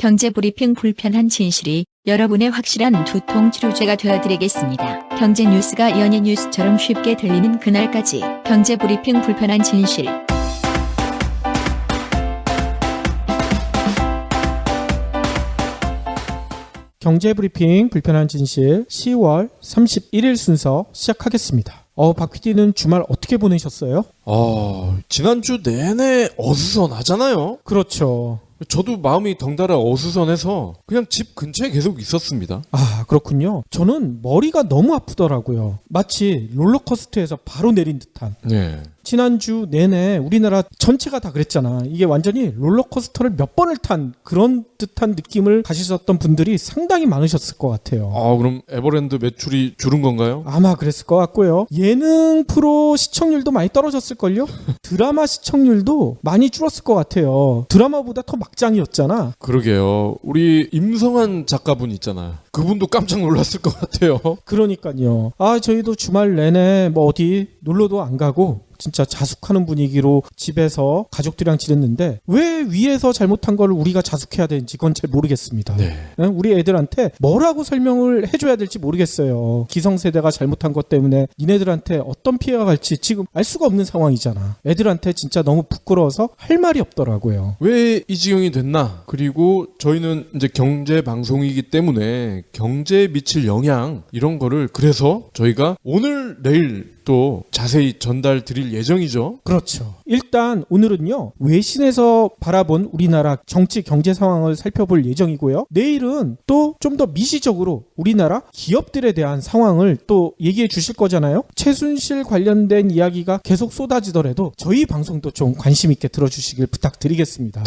경제브리핑 불편한 진실이 여러분의 확실한 두통 치료제가 되어드리겠습니다. 경제 뉴스가 연예 뉴스처럼 쉽게 들리는 그날까지 경제브리핑 불편한 진실. 경제브리핑 불편한 진실 10월 31일 순서 시작하겠습니다. 박 PD는 주말 어떻게 보내셨어요? 지난주 내내 어수선하잖아요. 그렇죠. 저도 마음이 덩달아 어수선해서 그냥 집 근처에 계속 있었습니다. 그렇군요. 저는 머리가 너무 아프더라고요. 마치 롤러코스터에서 바로 내린 듯한. 네. 지난주 내내 우리나라 전체가 다 그랬잖아. 이게 완전히 롤러코스터를 몇 번을 탄 그런 듯한 느낌을 가지셨던 분들이 상당히 많으셨을 것 같아요. 그럼 에버랜드 매출이 줄은 건가요? 아마 그랬을 것 같고요. 예능 프로 시청률도 많이 떨어졌을걸요? 드라마 시청률도 많이 줄었을 것 같아요. 드라마보다 더 막장이었잖아. 그러게요. 우리 임성한 작가분 있잖아요. 그분도 깜짝 놀랐을 것 같아요. 그러니까요. 저희도 주말 내내 어디 놀러도 안 가고 진짜 자숙하는 분위기로 집에서 가족들이랑 지냈는데 왜 위에서 잘못한 걸 우리가 자숙해야 되는지 그건 잘 모르겠습니다. 네. 우리 애들한테 뭐라고 설명을 해줘야 될지 모르겠어요. 기성세대가 잘못한 것 때문에 니네들한테 어떤 피해가 갈지 지금 알 수가 없는 상황이잖아. 애들한테 진짜 너무 부끄러워서 할 말이 없더라고요. 왜 이 지경이 됐나? 그리고 저희는 이제 경제 방송이기 때문에 경제에 미칠 영향 이런 거를 그래서 저희가 오늘 내일 또 자세히 전달 드릴 예정이죠. 그렇죠. 일단 오늘은요, 외신에서 바라본 우리나라 정치 경제 상황을 살펴볼 예정이고요. 내일은 또 좀 더 미시적으로 우리나라 기업들에 대한 상황을 또 얘기해 주실 거잖아요. 최순실 관련된 이야기가 계속 쏟아지더라도 저희 방송도 좀 관심 있게 들어주시길 부탁드리겠습니다.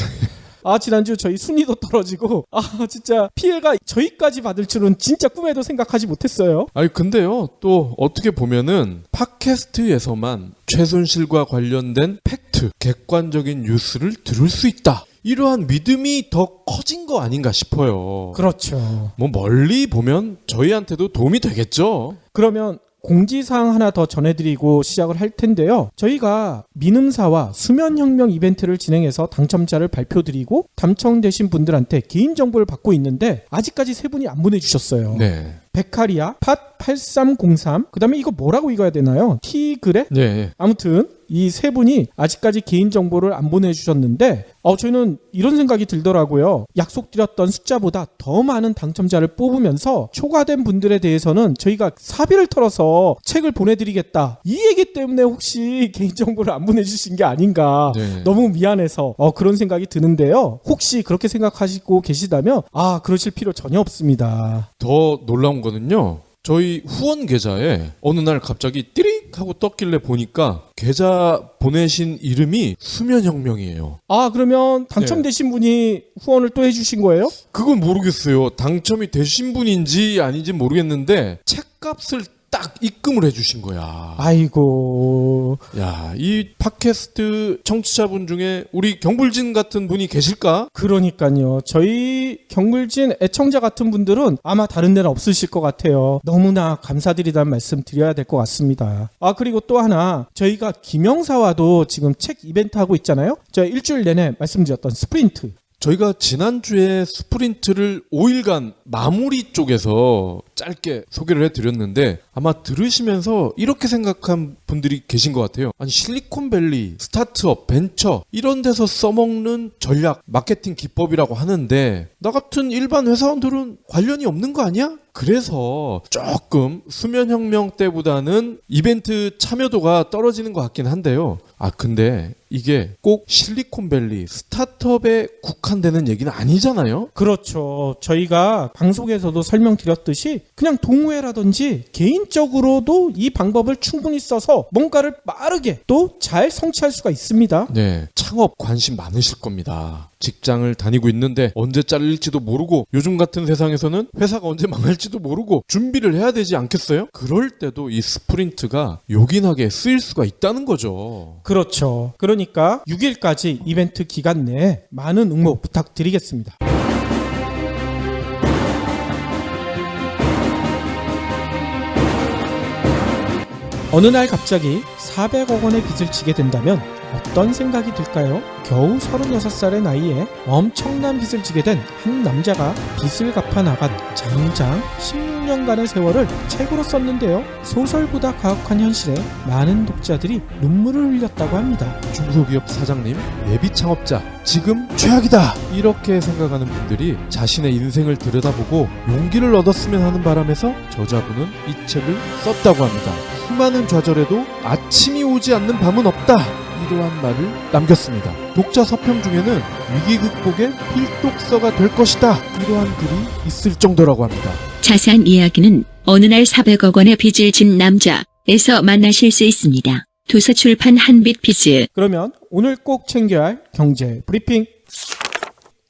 지난주 저희 순위도 떨어지고 진짜 피해가 저희까지 받을 줄은 진짜 꿈에도 생각하지 못했어요. 근데요, 또 어떻게 보면은 팟캐스트에서만 최순실과 관련된 팩트, 객관적인 뉴스를 들을 수 있다. 이러한 믿음이 더 커진 거 아닌가 싶어요. 그렇죠. 멀리 보면 저희한테도 도움이 되겠죠. 그러면 공지사항 하나 더 전해드리고 시작을 할 텐데요. 저희가 민음사와 수면혁명 이벤트를 진행해서 당첨자를 발표드리고 당첨되신 분들한테 개인정보를 받고 있는데 아직까지 세 분이 안 보내주셨어요. 네. 베카리아, 팟8303, 그 다음에 이거 뭐라고 읽어야 되나요? 티그레? 네. 아무튼 이 세 분이 아직까지 개인정보를 안 보내주셨는데 저희는 이런 생각이 들더라고요. 약속드렸던 숫자보다 더 많은 당첨자를 뽑으면서 초과된 분들에 대해서는 저희가 사비를 털어서 책을 보내드리겠다. 이 얘기 때문에 혹시 개인정보를 안 보내주신 게 아닌가. 네. 너무 미안해서 그런 생각이 드는데요. 혹시 그렇게 생각하시고 계시다면 그러실 필요 전혀 없습니다. 더 놀라운 거는요. 저희 후원 계좌에 어느 날 갑자기 띠릭 하고 떴길래 보니까 계좌 보내신 이름이 수면혁명이에요. 그러면 당첨되신 분이 후원을 또 해주신 거예요? 그건 모르겠어요. 당첨이 되신 분인지 아닌지 모르겠는데 책값을 딱 입금을 해주신 거야. 아이고. 야, 이 팟캐스트 청취자분 중에 우리 경불진 같은 분이 계실까? 그러니까요. 저희 경물진 애청자 같은 분들은 아마 다른 데는 없으실 것 같아요. 너무나 감사드리다는 말씀 드려야 될 것 같습니다. 그리고 또 하나, 저희가 김영사와도 지금 책 이벤트 하고 있잖아요. 제가 일주일 내내 말씀드렸던 스프린트. 저희가 지난주에 스프린트를 5일간 마무리 쪽에서 짧게 소개를 해드렸는데 아마 들으시면서 이렇게 생각한 분들이 계신 것 같아요. 아니, 실리콘밸리, 스타트업, 벤처 이런 데서 써먹는 전략, 마케팅 기법이라고 하는데 나 같은 일반 회사원들은 관련이 없는 거 아니야? 그래서 조금 수면혁명 때보다는 이벤트 참여도가 떨어지는 것 같긴 한데요. 근데 이게 꼭 실리콘밸리, 스타트업에 국한되는 얘기는 아니잖아요. 그렇죠. 저희가 방송에서도 설명드렸듯이 그냥 동호회라든지 개인적으로도 이 방법을 충분히 써서 뭔가를 빠르게 또 잘 성취할 수가 있습니다. 네, 창업 관심 많으실 겁니다. 직장을 다니고 있는데 언제 잘릴지도 모르고 요즘 같은 세상에서는 회사가 언제 망할지도 모르고 준비를 해야 되지 않겠어요? 그럴 때도 이 스프린트가 요긴하게 쓰일 수가 있다는 거죠. 그렇죠. 그러니까 6일까지 이벤트 기간 내에 많은 응모 부탁드리겠습니다. 어느 날 갑자기 400억 원의 빚을 지게 된다면 어떤 생각이 들까요? 겨우 36살의 나이에 엄청난 빚을 지게 된 한 남자가 빚을 갚아 나간 장장 16년간의 세월을 책으로 썼는데요. 소설보다 가혹한 현실에 많은 독자들이 눈물을 흘렸다고 합니다. 중소기업 사장님, 예비 창업자, 지금 최악이다! 이렇게 생각하는 분들이 자신의 인생을 들여다보고 용기를 얻었으면 하는 바람에서 저자분은 이 책을 썼다고 합니다. 수많은 좌절에도 아침이 오지 않는 밤은 없다! 이러한 말을 남겼습니다. 독자 서평 중에는 위기 극복의 필독서가 될 것이다! 이러한 글이 있을 정도라고 합니다. 자세한 이야기는 어느 날 400억 원의 빚을 진 남자에서 만나실 수 있습니다. 도서출판 한빛비즈. 그러면 오늘 꼭 챙겨야 할 경제 브리핑.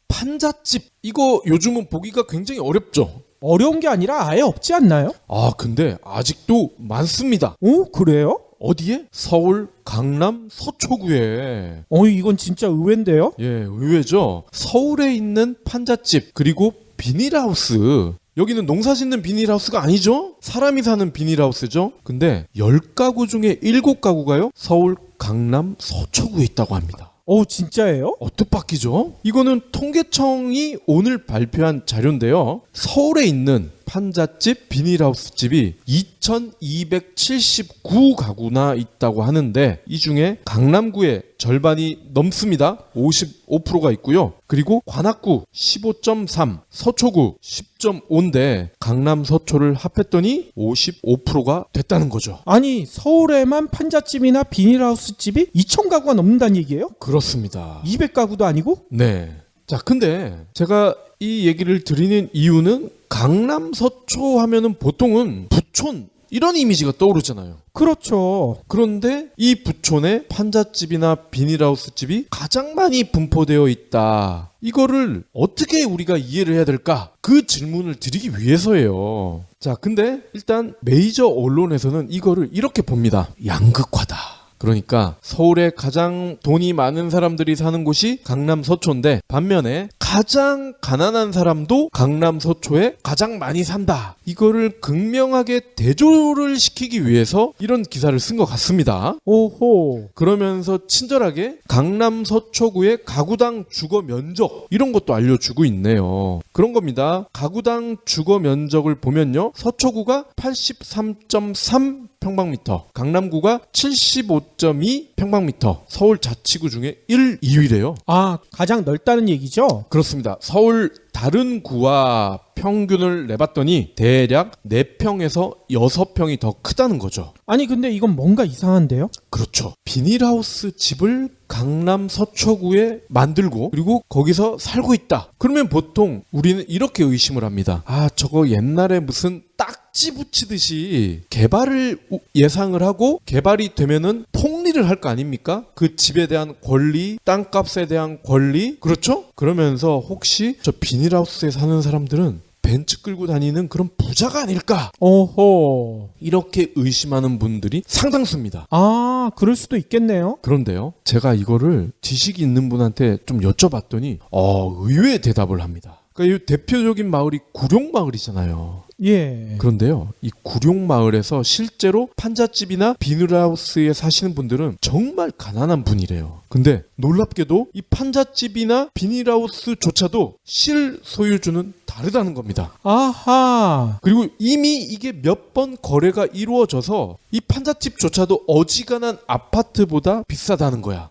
판잣집, 이거 요즘은 보기가 굉장히 어렵죠? 어려운 게 아니라 아예 없지 않나요? 아, 근데 아직도 많습니다. 오, 그래요? 어디에? 서울, 강남, 서초구에. 이건 진짜 의외인데요? 예, 의외죠. 서울에 있는 판잣집, 그리고 비닐하우스. 여기는 농사 짓는 비닐하우스가 아니죠? 사람이 사는 비닐하우스죠? 근데 10가구 중에 7가구가요? 서울, 강남, 서초구에 있다고 합니다. 진짜예요? 뜻밖이죠? 이거는 통계청이 오늘 발표한 자료인데요. 서울에 있는 판잣집, 비닐하우스 집이 2279가구나 있다고 하는데 이 중에 강남구에 절반이 넘습니다. 55%가 있고요. 그리고 관악구 15.3, 서초구 10.5인데 강남, 서초를 합했더니 55%가 됐다는 거죠. 아니, 서울에만 판잣집이나 비닐하우스 집이 2,000가구가 넘는다는 얘기예요? 그렇습니다. 200가구도 아니고? 네. 자, 근데 제가 이 얘기를 드리는 이유는 강남, 서초 하면은 보통은 부촌 이런 이미지가 떠오르잖아요. 그렇죠. 그런데 이 부촌에 판잣집이나 비닐하우스 집이 가장 많이 분포되어 있다. 이거를 어떻게 우리가 이해를 해야 될까? 그 질문을 드리기 위해서예요. 자, 근데 일단 메이저 언론에서는 이거를 이렇게 봅니다. 양극화다. 그러니까 서울에 가장 돈이 많은 사람들이 사는 곳이 강남 서초인데 반면에 가장 가난한 사람도 강남 서초에 가장 많이 산다. 이거를 극명하게 대조를 시키기 위해서 이런 기사를 쓴 것 같습니다. 오호. 그러면서 친절하게 강남 서초구의 가구당 주거 면적 이런 것도 알려주고 있네요. 그런 겁니다. 가구당 주거 면적을 보면요. 서초구가 83.3 평방미터, 강남구가 75.2 평방미터, 서울 자치구 중에 1, 2위래요. 아, 가장 넓다는 얘기죠? 그렇습니다. 서울 다른 구와 평균을 내봤더니 대략 4평에서 6평이 더 크다는 거죠. 아니, 근데 이건 뭔가 이상한데요? 그렇죠. 비닐하우스 집을 강남 서초구에 만들고 그리고 거기서 살고 있다. 그러면 보통 우리는 이렇게 의심을 합니다. 아, 저거 옛날에 무슨 딱지 붙이듯이 개발을 예상을 하고 개발이 되면은 폭리를 할 거 아닙니까? 그 집에 대한 권리, 땅값에 대한 권리. 그렇죠? 그러면서 혹시 저 비닐하우스에 사는 사람들은 벤츠 끌고 다니는 그런 부자가 아닐까? 오호. 이렇게 의심하는 분들이 상당수입니다. 아, 그럴 수도 있겠네요. 그런데요, 제가 이거를 지식이 있는 분한테 좀 여쭤봤더니 의외의 대답을 합니다. 그러니까 이 대표적인 마을이 구룡마을이잖아요. 예. 그런데요, 이 구룡마을에서 실제로 판잣집이나 비닐하우스에 사시는 분들은 정말 가난한 분이래요. 근데 놀랍게도 이 판잣집이나 비닐하우스조차도 실소유주는 다르다는 겁니다. 아하. 그리고 이미 이게 몇 번 거래가 이루어져서 이 판잣집조차도 어지간한 아파트보다 비싸다는 거야.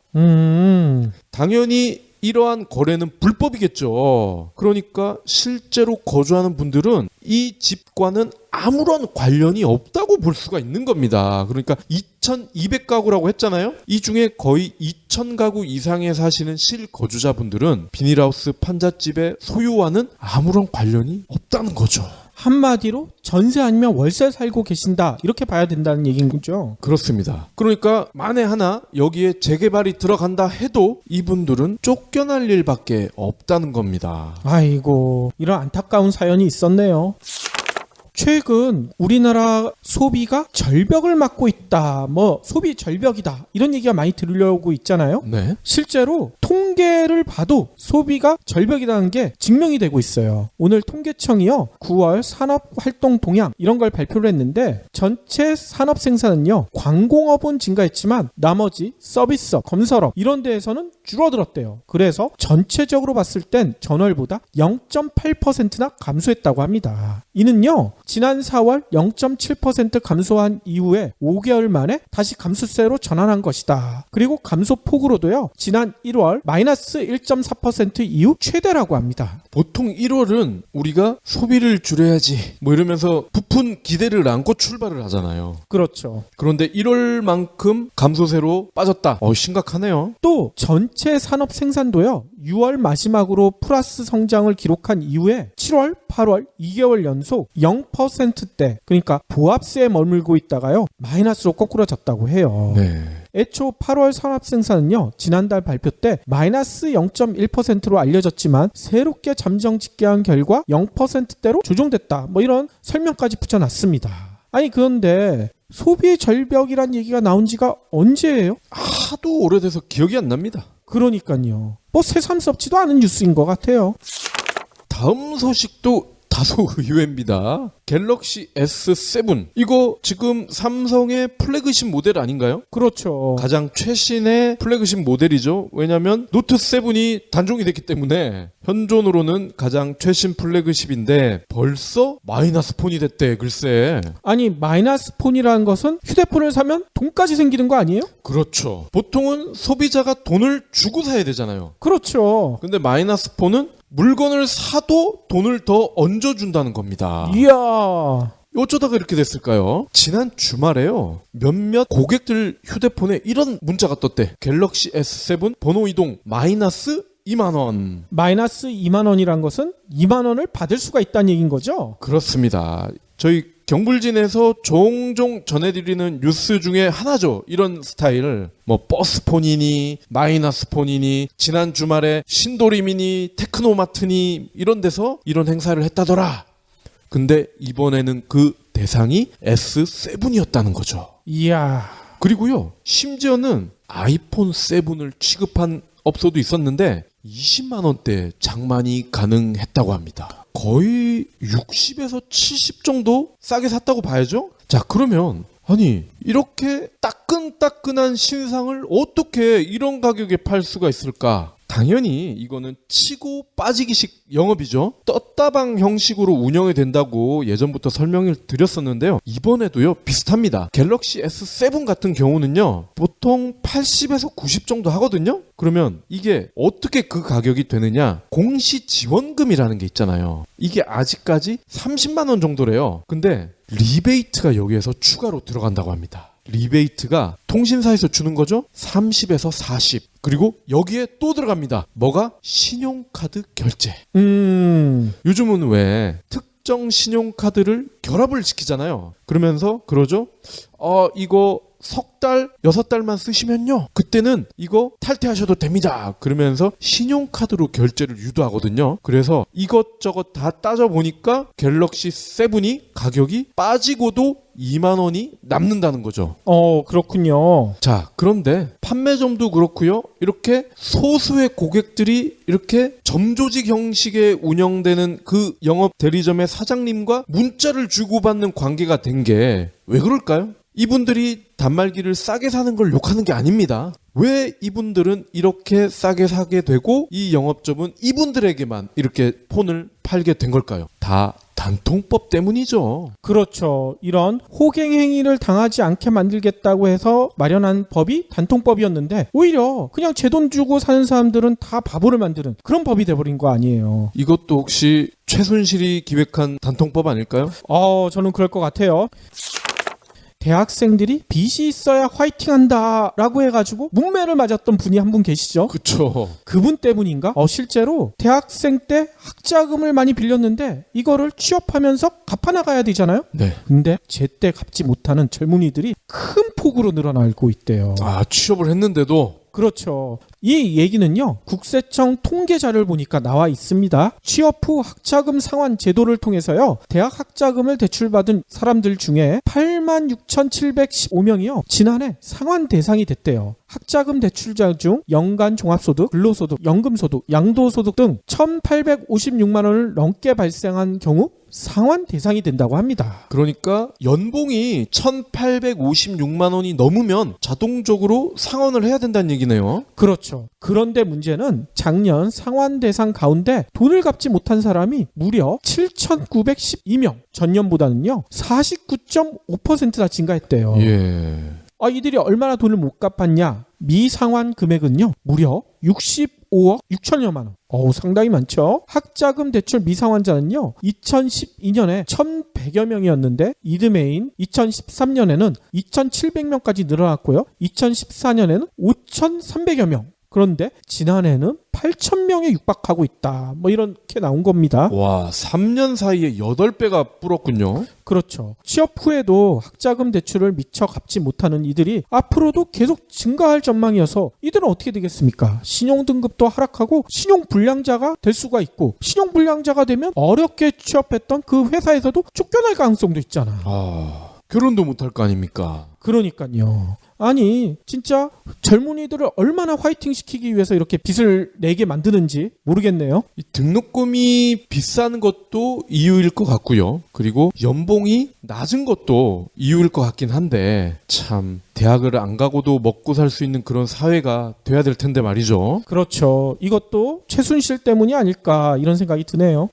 당연히 이러한 거래는 불법이겠죠. 그러니까 실제로 거주하는 분들은 이 집과는 아무런 관련이 없다고 볼 수가 있는 겁니다. 그러니까 2200가구라고 했잖아요. 이 중에 거의 2000가구 이상에 사시는 실거주자분들은 비닐하우스 판잣집의 소유와는 아무런 관련이 없다는 거죠. 한마디로 전세 아니면 월세 살고 계신다, 이렇게 봐야 된다는 얘기인 거죠. 그렇습니다. 그러니까 만에 하나 여기에 재개발이 들어간다 해도 이분들은 쫓겨날 일밖에 없다는 겁니다. 아이고, 이런 안타까운 사연이 있었네요. 최근 우리나라 소비가 절벽을 맞고 있다, 소비 절벽이다, 이런 얘기가 많이 들려오고 있잖아요. 네. 실제로 통계를 봐도 소비가 절벽이라는 게 증명이 되고 있어요. 오늘 통계청이요, 9월 산업활동 동향 이런 걸 발표를 했는데, 전체 산업 생산은요, 광공업은 증가했지만 나머지 서비스업, 건설업 이런 데에서는 줄어들었대요. 그래서 전체적으로 봤을 땐 전월보다 0.8%나 감소했다고 합니다. 이는요, 지난 4월 0.7% 감소한 이후에 5개월 만에 다시 감소세로 전환한 것이다. 그리고 감소폭으로도요, 지난 1월 마이너스 1.4% 이후 최대라고 합니다. 보통 1월은 우리가 소비를 줄여야지 이러면서 부푼 기대를 안고 출발을 하잖아요. 그렇죠. 그런데 1월만큼 감소세로 빠졌다. 심각하네요. 또 전체 산업 생산도요, 6월 마지막으로 플러스 성장을 기록한 이후에 7월, 8월 2개월 연속 0%대, 그러니까 보합세에 머물고 있다가요, 마이너스로 거꾸로졌다고 해요. 네. 애초 8월 산업 생산은요, 지난달 발표 때 마이너스 0.1%로 알려졌지만 새롭게 잠정 집계한 결과 0%대로 조정됐다, 이런 설명까지 붙여놨습니다. 아니, 그런데 소비 절벽이란 얘기가 나온 지가 언제예요? 하도 오래돼서 기억이 안 납니다. 그러니까요. 새삼스럽지도 않은 뉴스인 것 같아요. 다음 소식도 다소 의외입니다. 갤럭시 S7. 이거 지금 삼성의 플래그십 모델 아닌가요? 그렇죠. 가장 최신의 플래그십 모델이죠. 왜냐하면 노트 7이 단종이 됐기 때문에 현존으로는 가장 최신 플래그십인데 벌써 마이너스 폰이 됐대. 글쎄. 아니, 마이너스 폰이라는 것은 휴대폰을 사면 돈까지 생기는 거 아니에요? 그렇죠. 보통은 소비자가 돈을 주고 사야 되잖아요. 그렇죠. 근데 마이너스 폰은 물건을 사도 돈을 더 얹어준다는 겁니다. 이야. 어쩌다가 이렇게 됐을까요? 지난 주말에요, 몇몇 고객들 휴대폰에 이런 문자가 떴대. 갤럭시 S7 번호 이동 마이너스 2만원. 마이너스 2만 원이란 것은 2만 원을 받을 수가 있다는 얘기인 거죠? 그렇습니다. 저희 경불진에서 종종 전해드리는 뉴스 중에 하나죠. 이런 스타일. 버스폰이니 마이너스 폰이니 지난 주말에 신도림이니 테크노마트니 이런 데서 이런 행사를 했다더라. 근데 이번에는 그 대상이 S7이었다는 거죠. 이야. 그리고요, 심지어는 아이폰 7을 취급한 업소도 있었는데 20만 원대 장만이 가능했다고 합니다. 거의 60에서 70 정도 싸게 샀다고 봐야죠. 자, 그러면 아니 이렇게 따끈따끈한 신상을 어떻게 이런 가격에 팔 수가 있을까? 당연히 이거는 치고 빠지기식 영업이죠. 떴다방 형식으로 운영이 된다고 예전부터 설명을 드렸었는데요. 이번에도요, 비슷합니다. 갤럭시 S7 같은 경우는요, 보통 80에서 90 정도 하거든요. 그러면 이게 어떻게 그 가격이 되느냐? 공시 지원금이라는 게 있잖아요. 이게 아직까지 30만 원 정도래요. 근데 리베이트가 여기에서 추가로 들어간다고 합니다. 리베이트가 통신사에서 주는 거죠. 30에서 40. 그리고 여기에 또 들어갑니다. 뭐가? 신용카드 결제. 요즘은 왜 특정 신용카드를 결합을 시키잖아요. 그러면서 그러죠. 이거 석 달, 6달만 쓰시면요, 그때는 이거 탈퇴하셔도 됩니다. 그러면서 신용카드로 결제를 유도하거든요. 그래서 이것저것 다 따져보니까 갤럭시 7이 가격이 빠지고도 2만 원이 남는다는 거죠. 그렇군요. 자, 그런데 판매점도 그렇고요. 이렇게 소수의 고객들이 이렇게 점조직 형식의 운영되는 그 영업 대리점의 사장님과 문자를 주고받는 관계가 된 게 왜 그럴까요? 이분들이 단말기를 싸게 사는 걸 욕하는 게 아닙니다. 왜 이분들은 이렇게 싸게 사게 되고 이 영업점은 이분들에게만 이렇게 폰을 팔게 된 걸까요? 다 단통법 때문이죠. 그렇죠. 이런 호갱 행위를 당하지 않게 만들겠다고 해서 마련한 법이 단통법이었는데, 오히려 그냥 제 돈 주고 사는 사람들은 다 바보를 만드는 그런 법이 돼버린 거 아니에요. 이것도 혹시 최순실이 기획한 단통법 아닐까요? 저는 그럴 것 같아요. 대학생들이 빚이 있어야 화이팅한다 라고 해가지고 문매를 맞았던 분이 한 분 계시죠. 그쵸. 그분 때문인가? 실제로 대학생 때 학자금을 많이 빌렸는데 이거를 취업하면서 갚아나가야 되잖아요. 네. 근데 제때 갚지 못하는 젊은이들이 큰 폭으로 늘어나고 있대요. 취업을 했는데도 그렇죠. 이 얘기는요, 국세청 통계자료를 보니까 나와 있습니다. 취업 후 학자금 상환 제도를 통해서요, 대학 학자금을 대출받은 사람들 중에 86,715명이요, 지난해 상환 대상이 됐대요. 학자금 대출자 중 연간 종합소득, 근로소득, 연금소득, 양도소득 등 1,856만 원을 넘게 발생한 경우 상환 대상이 된다고 합니다. 그러니까 연봉이 1,856만 원이 넘으면 자동적으로 상환을 해야 된다는 얘기네요. 그렇죠. 그런데 문제는 작년 상환 대상 가운데 돈을 갚지 못한 사람이 무려 7,912명, 전년보다는요 49.5%나 증가했대요. 예. 이들이 얼마나 돈을 못 갚았냐? 미상환 금액은요 무려 65억 6천여만 원. 상당히 많죠. 학자금 대출 미상환자는요 2012년에 1,100여 명이었는데 이듬해인 2013년에는 2,700명까지 늘어났고요. 2014년에는 5,300여 명. 그런데 지난해는 8,000명에 육박하고 있다. 이렇게 나온 겁니다. 와, 3년 사이에 8배가 불었군요. 그렇죠. 취업 후에도 학자금 대출을 미처 갚지 못하는 이들이 앞으로도 계속 증가할 전망이어서 이들은 어떻게 되겠습니까? 신용등급도 하락하고 신용불량자가 될 수가 있고, 신용불량자가 되면 어렵게 취업했던 그 회사에서도 쫓겨날 가능성도 있잖아. 결혼도 못할 거 아닙니까? 그러니까요. 아니 진짜 젊은이들을 얼마나 화이팅 시키기 위해서 이렇게 빚을 내게 만드는지 모르겠네요. 이 등록금이 비싼 것도 이유일 것 같고요. 그리고 연봉이 낮은 것도 이유일 것 같긴 한데, 참 대학을 안 가고도 먹고 살 수 있는 그런 사회가 돼야 될 텐데 말이죠. 그렇죠. 이것도 최순실 때문이 아닐까 이런 생각이 드네요.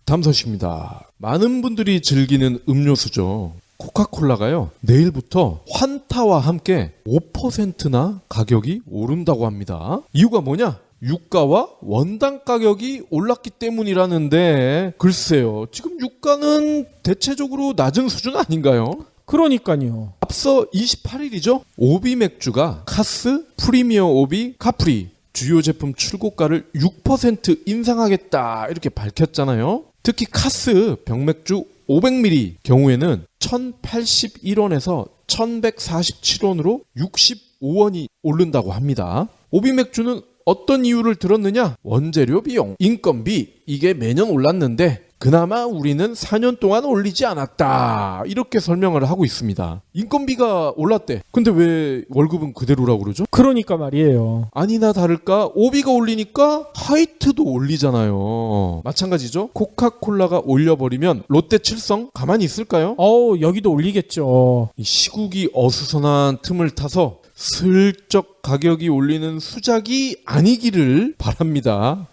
다음 소식입니다. 많은 분들이 즐기는 음료수죠. 코카콜라가요, 내일부터 환타와 함께 5%나 가격이 오른다고 합니다. 이유가 뭐냐? 유가와 원당 가격이 올랐기 때문이라는데, 글쎄요, 지금 유가는 대체적으로 낮은 수준 아닌가요? 그러니까요. 앞서 28일이죠. 오비 맥주가 카스, 프리미어 오비, 카프리 주요 제품 출고가를 6% 인상하겠다 이렇게 밝혔잖아요. 특히 카스 병맥주 500ml 경우에는 1,081원에서 1,147원으로 65원이 오른다고 합니다. 오비 맥주는 어떤 이유를 들었느냐? 원재료 비용, 인건비, 이게 매년 올랐는데 그나마 우리는 4년 동안 올리지 않았다, 이렇게 설명을 하고 있습니다. 인건비가 올랐대. 근데 왜 월급은 그대로라고 그러죠? 그러니까 말이에요. 아니나 다를까 오비가 올리니까 하이트도 올리잖아요. 마찬가지죠. 코카콜라가 올려버리면 롯데 칠성 가만히 있을까요? 여기도 올리겠죠. 이 시국이 어수선한 틈을 타서 슬쩍 가격이 올리는 수작이 아니기를 바랍니다.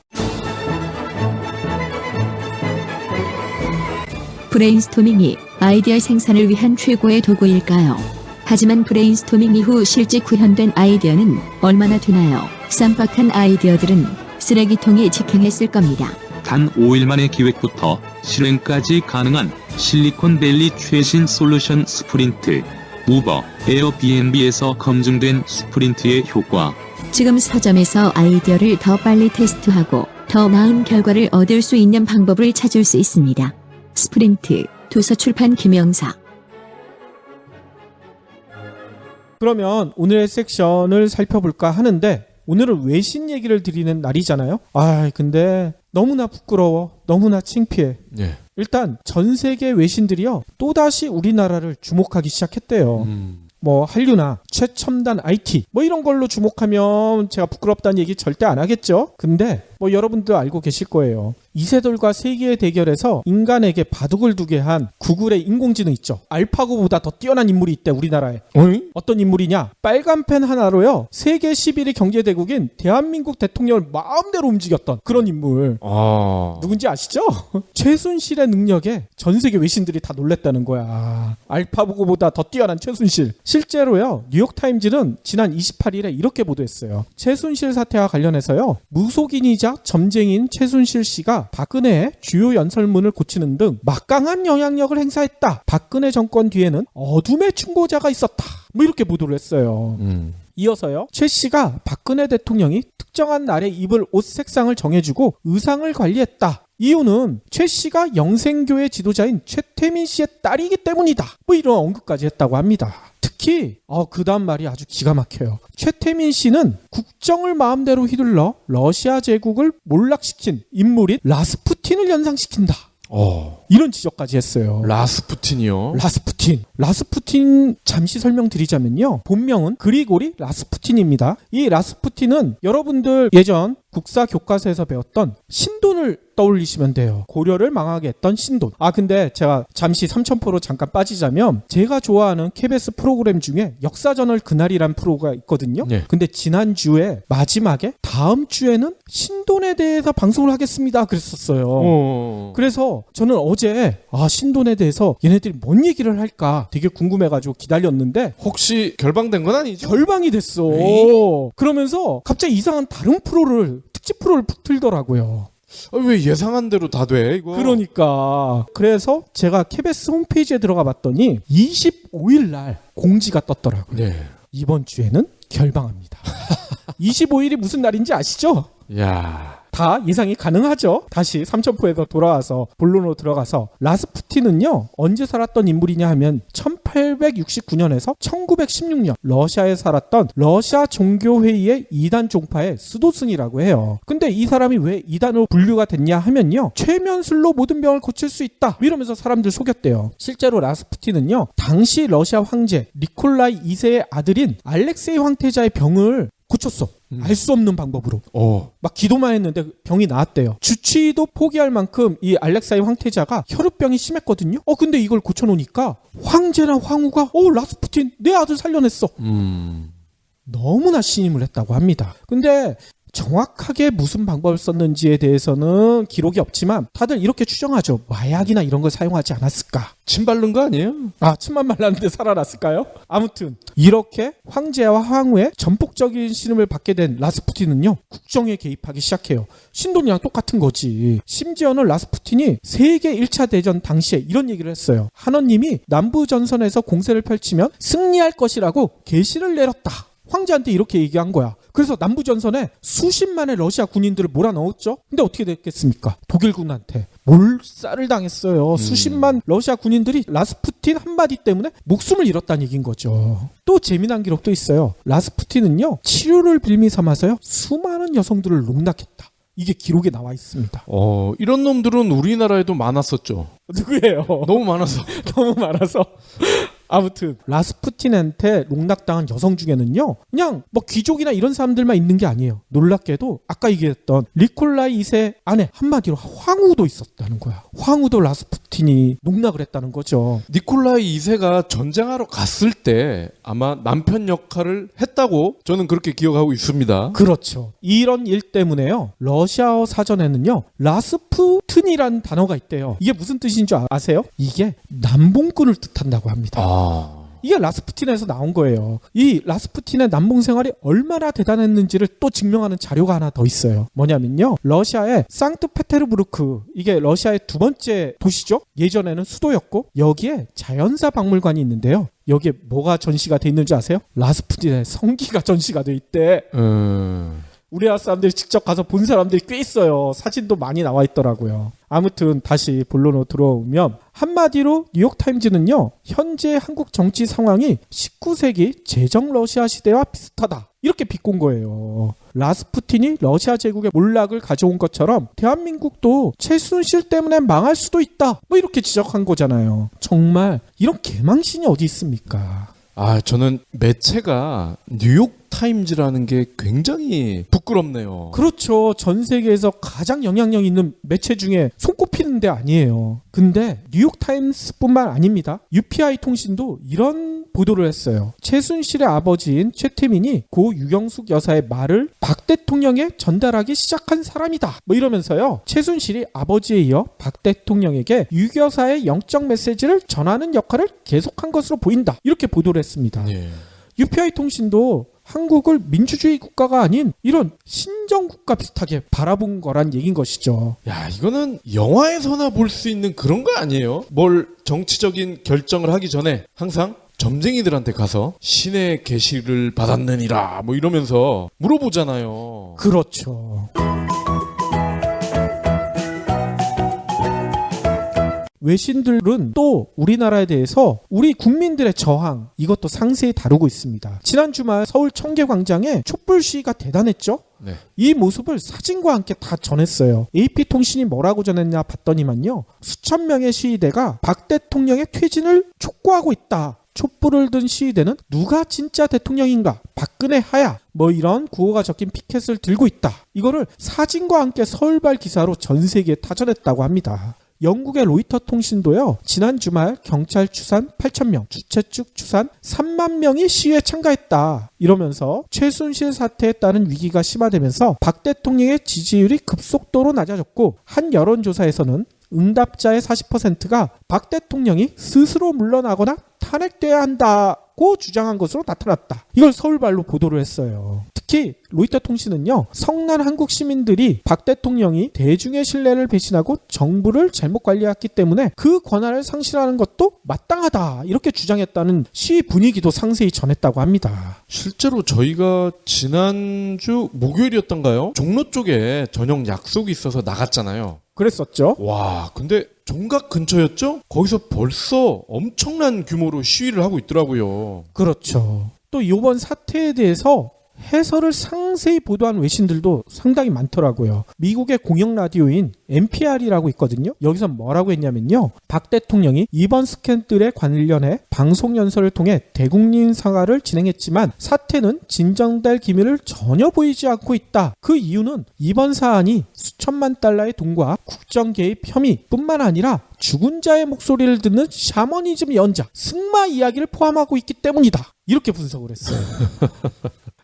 브레인스토밍이 아이디어 생산을 위한 최고의 도구일까요? 하지만 브레인스토밍 이후 실제 구현된 아이디어는 얼마나 되나요? 쌈박한 아이디어들은 쓰레기통에 직행했을 겁니다. 단 5일 만에 기획부터 실행까지 가능한 실리콘밸리 최신 솔루션 스프린트. 우버, 에어비앤비에서 검증된 스프린트의 효과. 지금 서점에서 아이디어를 더 빨리 테스트하고 더 나은 결과를 얻을 수 있는 방법을 찾을 수 있습니다. 스프린트, 도서출판 김영사. 그러면 오늘의 섹션을 살펴볼까 하는데, 오늘은 외신 얘기를 드리는 날이잖아요. 근데 너무나 부끄러워, 너무나 창피해. 예. 일단 전 세계 외신들이요 또다시 우리나라를 주목하기 시작했대요. 한류나 최첨단 IT 이런 걸로 주목하면 제가 부끄럽다는 얘기 절대 안 하겠죠. 근데 여러분도 알고 계실 거예요. 이세돌과 세기의 대결에서 인간에게 바둑을 두게 한 구글의 인공지능 있죠. 알파고보다 더 뛰어난 인물이 있대, 우리나라에. 어떤 인물이냐? 빨간 펜 하나로요 세계 11위 경제대국인 대한민국 대통령을 마음대로 움직였던 그런 인물. 누군지 아시죠? 최순실의 능력에 전 세계 외신들이 다 놀랬다는 거야. 알파고보다 더 뛰어난 최순실. 실제로요 뉴욕타임즈는 지난 28일에 이렇게 보도했어요. 최순실 사태와 관련해서요 무속인이자 점쟁이인 최순실 씨가 박근혜의 주요 연설문을 고치는 등 막강한 영향력을 행사했다. 박근혜 정권 뒤에는 어둠의 충고자가 있었다. 이렇게 보도를 했어요. 이어서요 최 씨가 박근혜 대통령이 특정한 날에 입을 옷 색상을 정해주고 의상을 관리했다. 이유는 최 씨가 영생교회 지도자인 최태민 씨의 딸이기 때문이다. 이런 언급까지 했다고 합니다. 특히 특히 그 다음 말이 아주 기가 막혀요. 최태민 씨는 국정을 마음대로 휘둘러 러시아 제국을 몰락시킨 인물인 라스푸틴을 연상시킨다. 이런 지적까지 했어요. 라스푸틴이요? 라스푸틴 잠시 설명드리자면요. 본명은 그리고리 라스푸틴입니다. 이 라스푸틴은 여러분들 예전 국사 교과서에서 배웠던 신돈을 떠올리시면 돼요. 고려를 망하게 했던 신돈. 근데 제가 잠시 삼천포로 잠깐 빠지자면 제가 좋아하는 KBS 프로그램 중에 역사저널 그날이란 프로가 있거든요. 네. 근데 지난주에 마지막에 다음 주에는 신돈에 대해서 방송을 하겠습니다 그랬었어요. 그래서 저는 어제 신돈에 대해서 얘네들이 뭔 얘기를 할까 되게 궁금해가지고 기다렸는데 혹시 결방된 건 아니죠? 결방이 됐어. 그러면서 갑자기 이상한 다른 특집 프로를 틀더라고요. 왜 예상한 대로 다 돼, 이거? 그러니까. 그래서 제가 KBS 홈페이지에 들어가 봤더니 25일 날 공지가 떴더라고요. 네. 이번 주에는 결방합니다. 25일이 무슨 날인지 아시죠? 야. 다 예상이 가능하죠. 다시 삼천포에서 돌아와서 본론으로 들어가서 라스푸틴은요 언제 살았던 인물이냐 하면 1869년에서 1916년 러시아에 살았던 러시아 종교회의의 2단 종파의 수도승이라고 해요. 근데 이 사람이 왜 2단으로 분류가 됐냐 하면요 최면술로 모든 병을 고칠 수 있다 이러면서 사람들 속였대요. 실제로 라스푸틴은요 당시 러시아 황제 니콜라이 2세의 아들인 알렉세이 황태자의 병을 고쳤어. 알 수 없는 방법으로. 막 기도만 했는데 병이 나았대요. 주치의도 포기할 만큼 이 알렉사이 황태자가 혈우병이 심했거든요. 근데 이걸 고쳐놓으니까 황제나 황후가 라스푸틴 내 아들 살려냈어. 너무나 신임을 했다고 합니다. 근데 정확하게 무슨 방법을 썼는지에 대해서는 기록이 없지만 다들 이렇게 추정하죠. 마약이나 이런 걸 사용하지 않았을까. 침 바른 거 아니에요? 침만 말랐는데 살아났을까요? 아무튼 이렇게 황제와 황후의 전폭적인 신임을 받게 된 라스푸틴은요 국정에 개입하기 시작해요. 신돈이랑 똑같은 거지. 심지어는 라스푸틴이 세계 1차 대전 당시에 이런 얘기를 했어요. 하느님이 남부전선에서 공세를 펼치면 승리할 것이라고 계시를 내렸다. 황제한테 이렇게 얘기한 거야. 그래서 남부전선에 수십만의 러시아 군인들을 몰아넣었죠. 근데 어떻게 됐겠습니까? 독일군한테 몰살을 당했어요. 수십만 러시아 군인들이 라스푸틴 한마디 때문에 목숨을 잃었다는 얘기인 거죠. 또 재미난 기록도 있어요. 라스푸틴은요 치료를 빌미 삼아서요 수많은 여성들을 농락했다. 이게 기록에 나와 있습니다. 이런 놈들은 우리나라에도 많았었죠. 누구예요? 너무 많아서. 너무 많아서. 아무튼 라스푸틴한테 농락당한 여성 중에는요 그냥 뭐 귀족이나 이런 사람들만 있는 게 아니에요. 놀랍게도 아까 얘기했던 니콜라이 2세 아내 한마디로 황후도 있었다는 거야. 황후도 라스푸틴이 농락을 했다는 거죠. 니콜라이 2세가 전쟁하러 갔을 때 아마 남편 역할을 했다고 저는 그렇게 기억하고 있습니다. 그렇죠. 이런 일 때문에요 러시아어 사전에는요 라스푸틴이라는 단어가 있대요. 이게 무슨 뜻인 줄 아세요? 이게 남봉꾼을 뜻한다고 합니다. 이게 라스푸틴에서 나온 거예요. 이 라스푸틴의 남봉 생활이 얼마나 대단했는지를 또 증명하는 자료가 하나 더 있어요. 뭐냐면요 러시아의 상트페테르부르크, 이게 러시아의 두 번째 도시죠. 예전에는 수도였고 여기에 자연사 박물관이 있는데요 여기에 뭐가 전시가 돼 있는지 아세요? 라스푸틴의 성기가 전시가 돼 있대. 우리나라 사람들이 직접 가서 본 사람들이 꽤 있어요. 사진도 많이 나와 있더라고요. 아무튼 다시 본론으로 들어오면 한마디로 뉴욕타임즈는요 현재 한국 정치 상황이 19세기 제정 러시아 시대와 비슷하다 이렇게 비꼰 거예요. 라스푸틴이 러시아 제국의 몰락을 가져온 것처럼 대한민국도 최순실 때문에 망할 수도 있다 뭐 이렇게 지적한 거잖아요. 정말 이런 개망신이 어디 있습니까? 저는 매체가 뉴욕타임즈라는 게 굉장히 부끄럽네요. 그렇죠. 전 세계에서 가장 영향력 있는 매체 중에 손꼽히는 데 아니에요. 근데 뉴욕타임스뿐만 아닙니다. UPI 통신도 이런 보도를 했어요. 최순실의 아버지인 최태민이 고 유경숙 여사의 말을 박 대통령에 전달하기 시작한 사람이다. 뭐 이러면서요. 최순실이 아버지에 이어 박 대통령에게 유 여사의 영적 메시지를 전하는 역할을 계속한 것으로 보인다. 이렇게 보도를 했습니다. UPI 통신도 한국을 민주주의 국가가 아닌 이런 신정국가 비슷하게 바라본 거란 얘기인 것이죠. 야, 이거는 영화에서나 볼 수 있는 그런 거 아니에요? 뭘 정치적인 결정을 하기 전에 항상 점쟁이들한테 가서 신의 계시를 받았느니라 뭐 이러면서 물어보잖아요. 그렇죠. 외신들은 또 우리나라에 대해서 우리 국민들의 저항 이것도 상세히 다루고 있습니다. 지난 주말 서울 청계광장에 촛불 시위가 대단했죠. 네. 이 모습을 사진과 함께 다 전했어요. AP통신이 뭐라고 전했냐 봤더니만요. 수천 명의 시위대가 박 대통령의 퇴진을 촉구하고 있다. 촛불을 든 시위대는 누가 진짜 대통령인가? 박근혜 하야. 뭐 이런 구호가 적힌 피켓을 들고 있다. 이거를 사진과 함께 서울발 기사로 전 세계에 타전했다고 합니다. 영국의 로이터 통신도요. 지난 주말 경찰 추산 8,000명, 주최 측 추산 3만 명이 시위에 참가했다. 이러면서 최순실 사태에 따른 위기가 심화되면서 박 대통령의 지지율이 급속도로 낮아졌고 한 여론조사에서는 응답자의 40%가 박 대통령이 스스로 물러나거나 탄핵돼야 한다고 주장한 것으로 나타났다. 이걸 서울발로 보도를 했어요. 특히 로이터 통신은요. 성난 한국 시민들이 박 대통령이 대중의 신뢰를 배신하고 정부를 잘못 관리했기 때문에 그 권한을 상실하는 것도 마땅하다. 이렇게 주장했다는 시위 분위기도 상세히 전했다고 합니다. 실제로 저희가 지난주 목요일이었던가요? 종로 쪽에 저녁 약속이 있어서 나갔잖아요. 그랬었죠. 와, 근데 종각 근처였죠? 거기서 벌써 엄청난 규모로 시위를 하고 있더라고요. 그렇죠. 또 이번 사태에 대해서 해설을 상세히 보도한 외신들도 상당히 많더라고요. 미국의 공영 라디오인 NPR이라고 있거든요. 여기서 뭐라고 했냐면요. 박 대통령이 이번 스캔들에 관련해 방송 연설을 통해 대국민 사과를 진행했지만 사태는 진정될 기미를 전혀 보이지 않고 있다. 그 이유는 이번 사안이 수천만 달러의 돈과 국정 개입 혐의뿐만 아니라 죽은 자의 목소리를 듣는 샤머니즘 연자, 승마 이야기를 포함하고 있기 때문이다. 이렇게 분석을 했어요.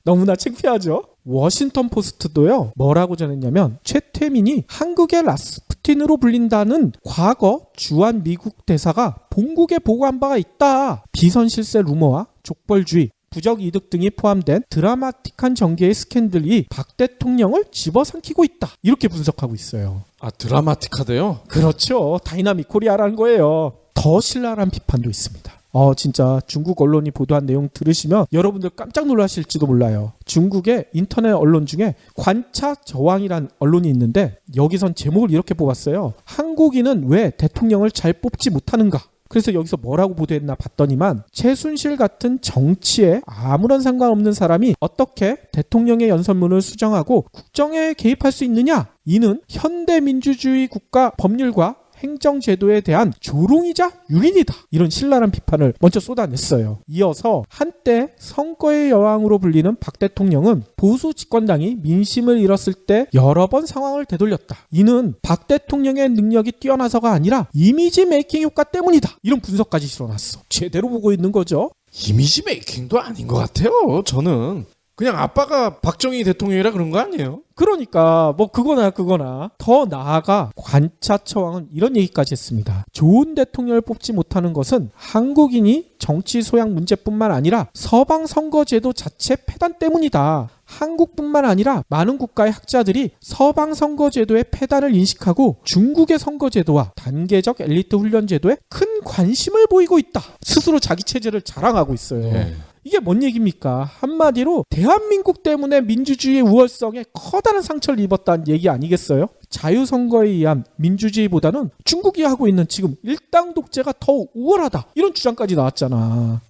너무나 창피하죠? 워싱턴 포스트도요. 뭐라고 전했냐면 최태민이 한국의 라스푸틴으로 불린다는 과거 주한 미국 대사가 본국에 보고한 바가 있다. 비선실세 루머와 족벌주의, 부적 이득 등이 포함된 드라마틱한 전개의 스캔들이 박 대통령을 집어삼키고 있다. 이렇게 분석하고 있어요. 아, 드라마틱하대요? 그렇죠. 다이나믹 코리아라는 거예요. 더 신랄한 비판도 있습니다. 진짜 중국 언론이 보도한 내용 들으시면 여러분들 깜짝 놀라실지도 몰라요. 중국의 인터넷 언론 중에 관차 저왕이란 언론이 있는데 여기선 제목을 이렇게 뽑았어요. 한국인은 왜 대통령을 잘 뽑지 못하는가? 그래서 여기서 뭐라고 보도했나 봤더니만 최순실 같은 정치에 아무런 상관없는 사람이 어떻게 대통령의 연설문을 수정하고 국정에 개입할 수 있느냐? 이는 현대민주주의 국가 법률과 행정제도에 대한 조롱이자 유린이다. 이런 신랄한 비판을 먼저 쏟아냈어요. 이어서 한때 선거의 여왕으로 불리는 박 대통령은 보수 집권당이 민심을 잃었을 때 여러 번 상황을 되돌렸다. 이는 박 대통령의 능력이 뛰어나서가 아니라 이미지 메이킹 효과 때문이다. 이런 분석까지 실어놨어. 제대로 보고 있는 거죠. 이미지 메이킹도 아닌 것 같아요. 저는 그냥 아빠가 박정희 대통령이라 그런 거 아니에요? 그러니까 뭐 그거나 더 나아가 관차처왕은 이런 얘기까지 했습니다. 좋은 대통령을 뽑지 못하는 것은 한국인이 정치 소양 문제뿐만 아니라 서방 선거제도 자체 폐단 때문이다. 한국뿐만 아니라 많은 국가의 학자들이 서방 선거제도의 폐단을 인식하고 중국의 선거제도와 단계적 엘리트 훈련제도에 큰 관심을 보이고 있다. 스스로 자기 체제를 자랑하고 있어요. 네. 이게 뭔 얘기입니까? 한마디로 대한민국 때문에 민주주의의 우월성에 커다란 상처를 입었다는 얘기 아니겠어요? 자유선거에 의한 민주주의보다는 중국이 하고 있는 지금 일당 독재가 더 우월하다. 이런 주장까지 나왔잖아.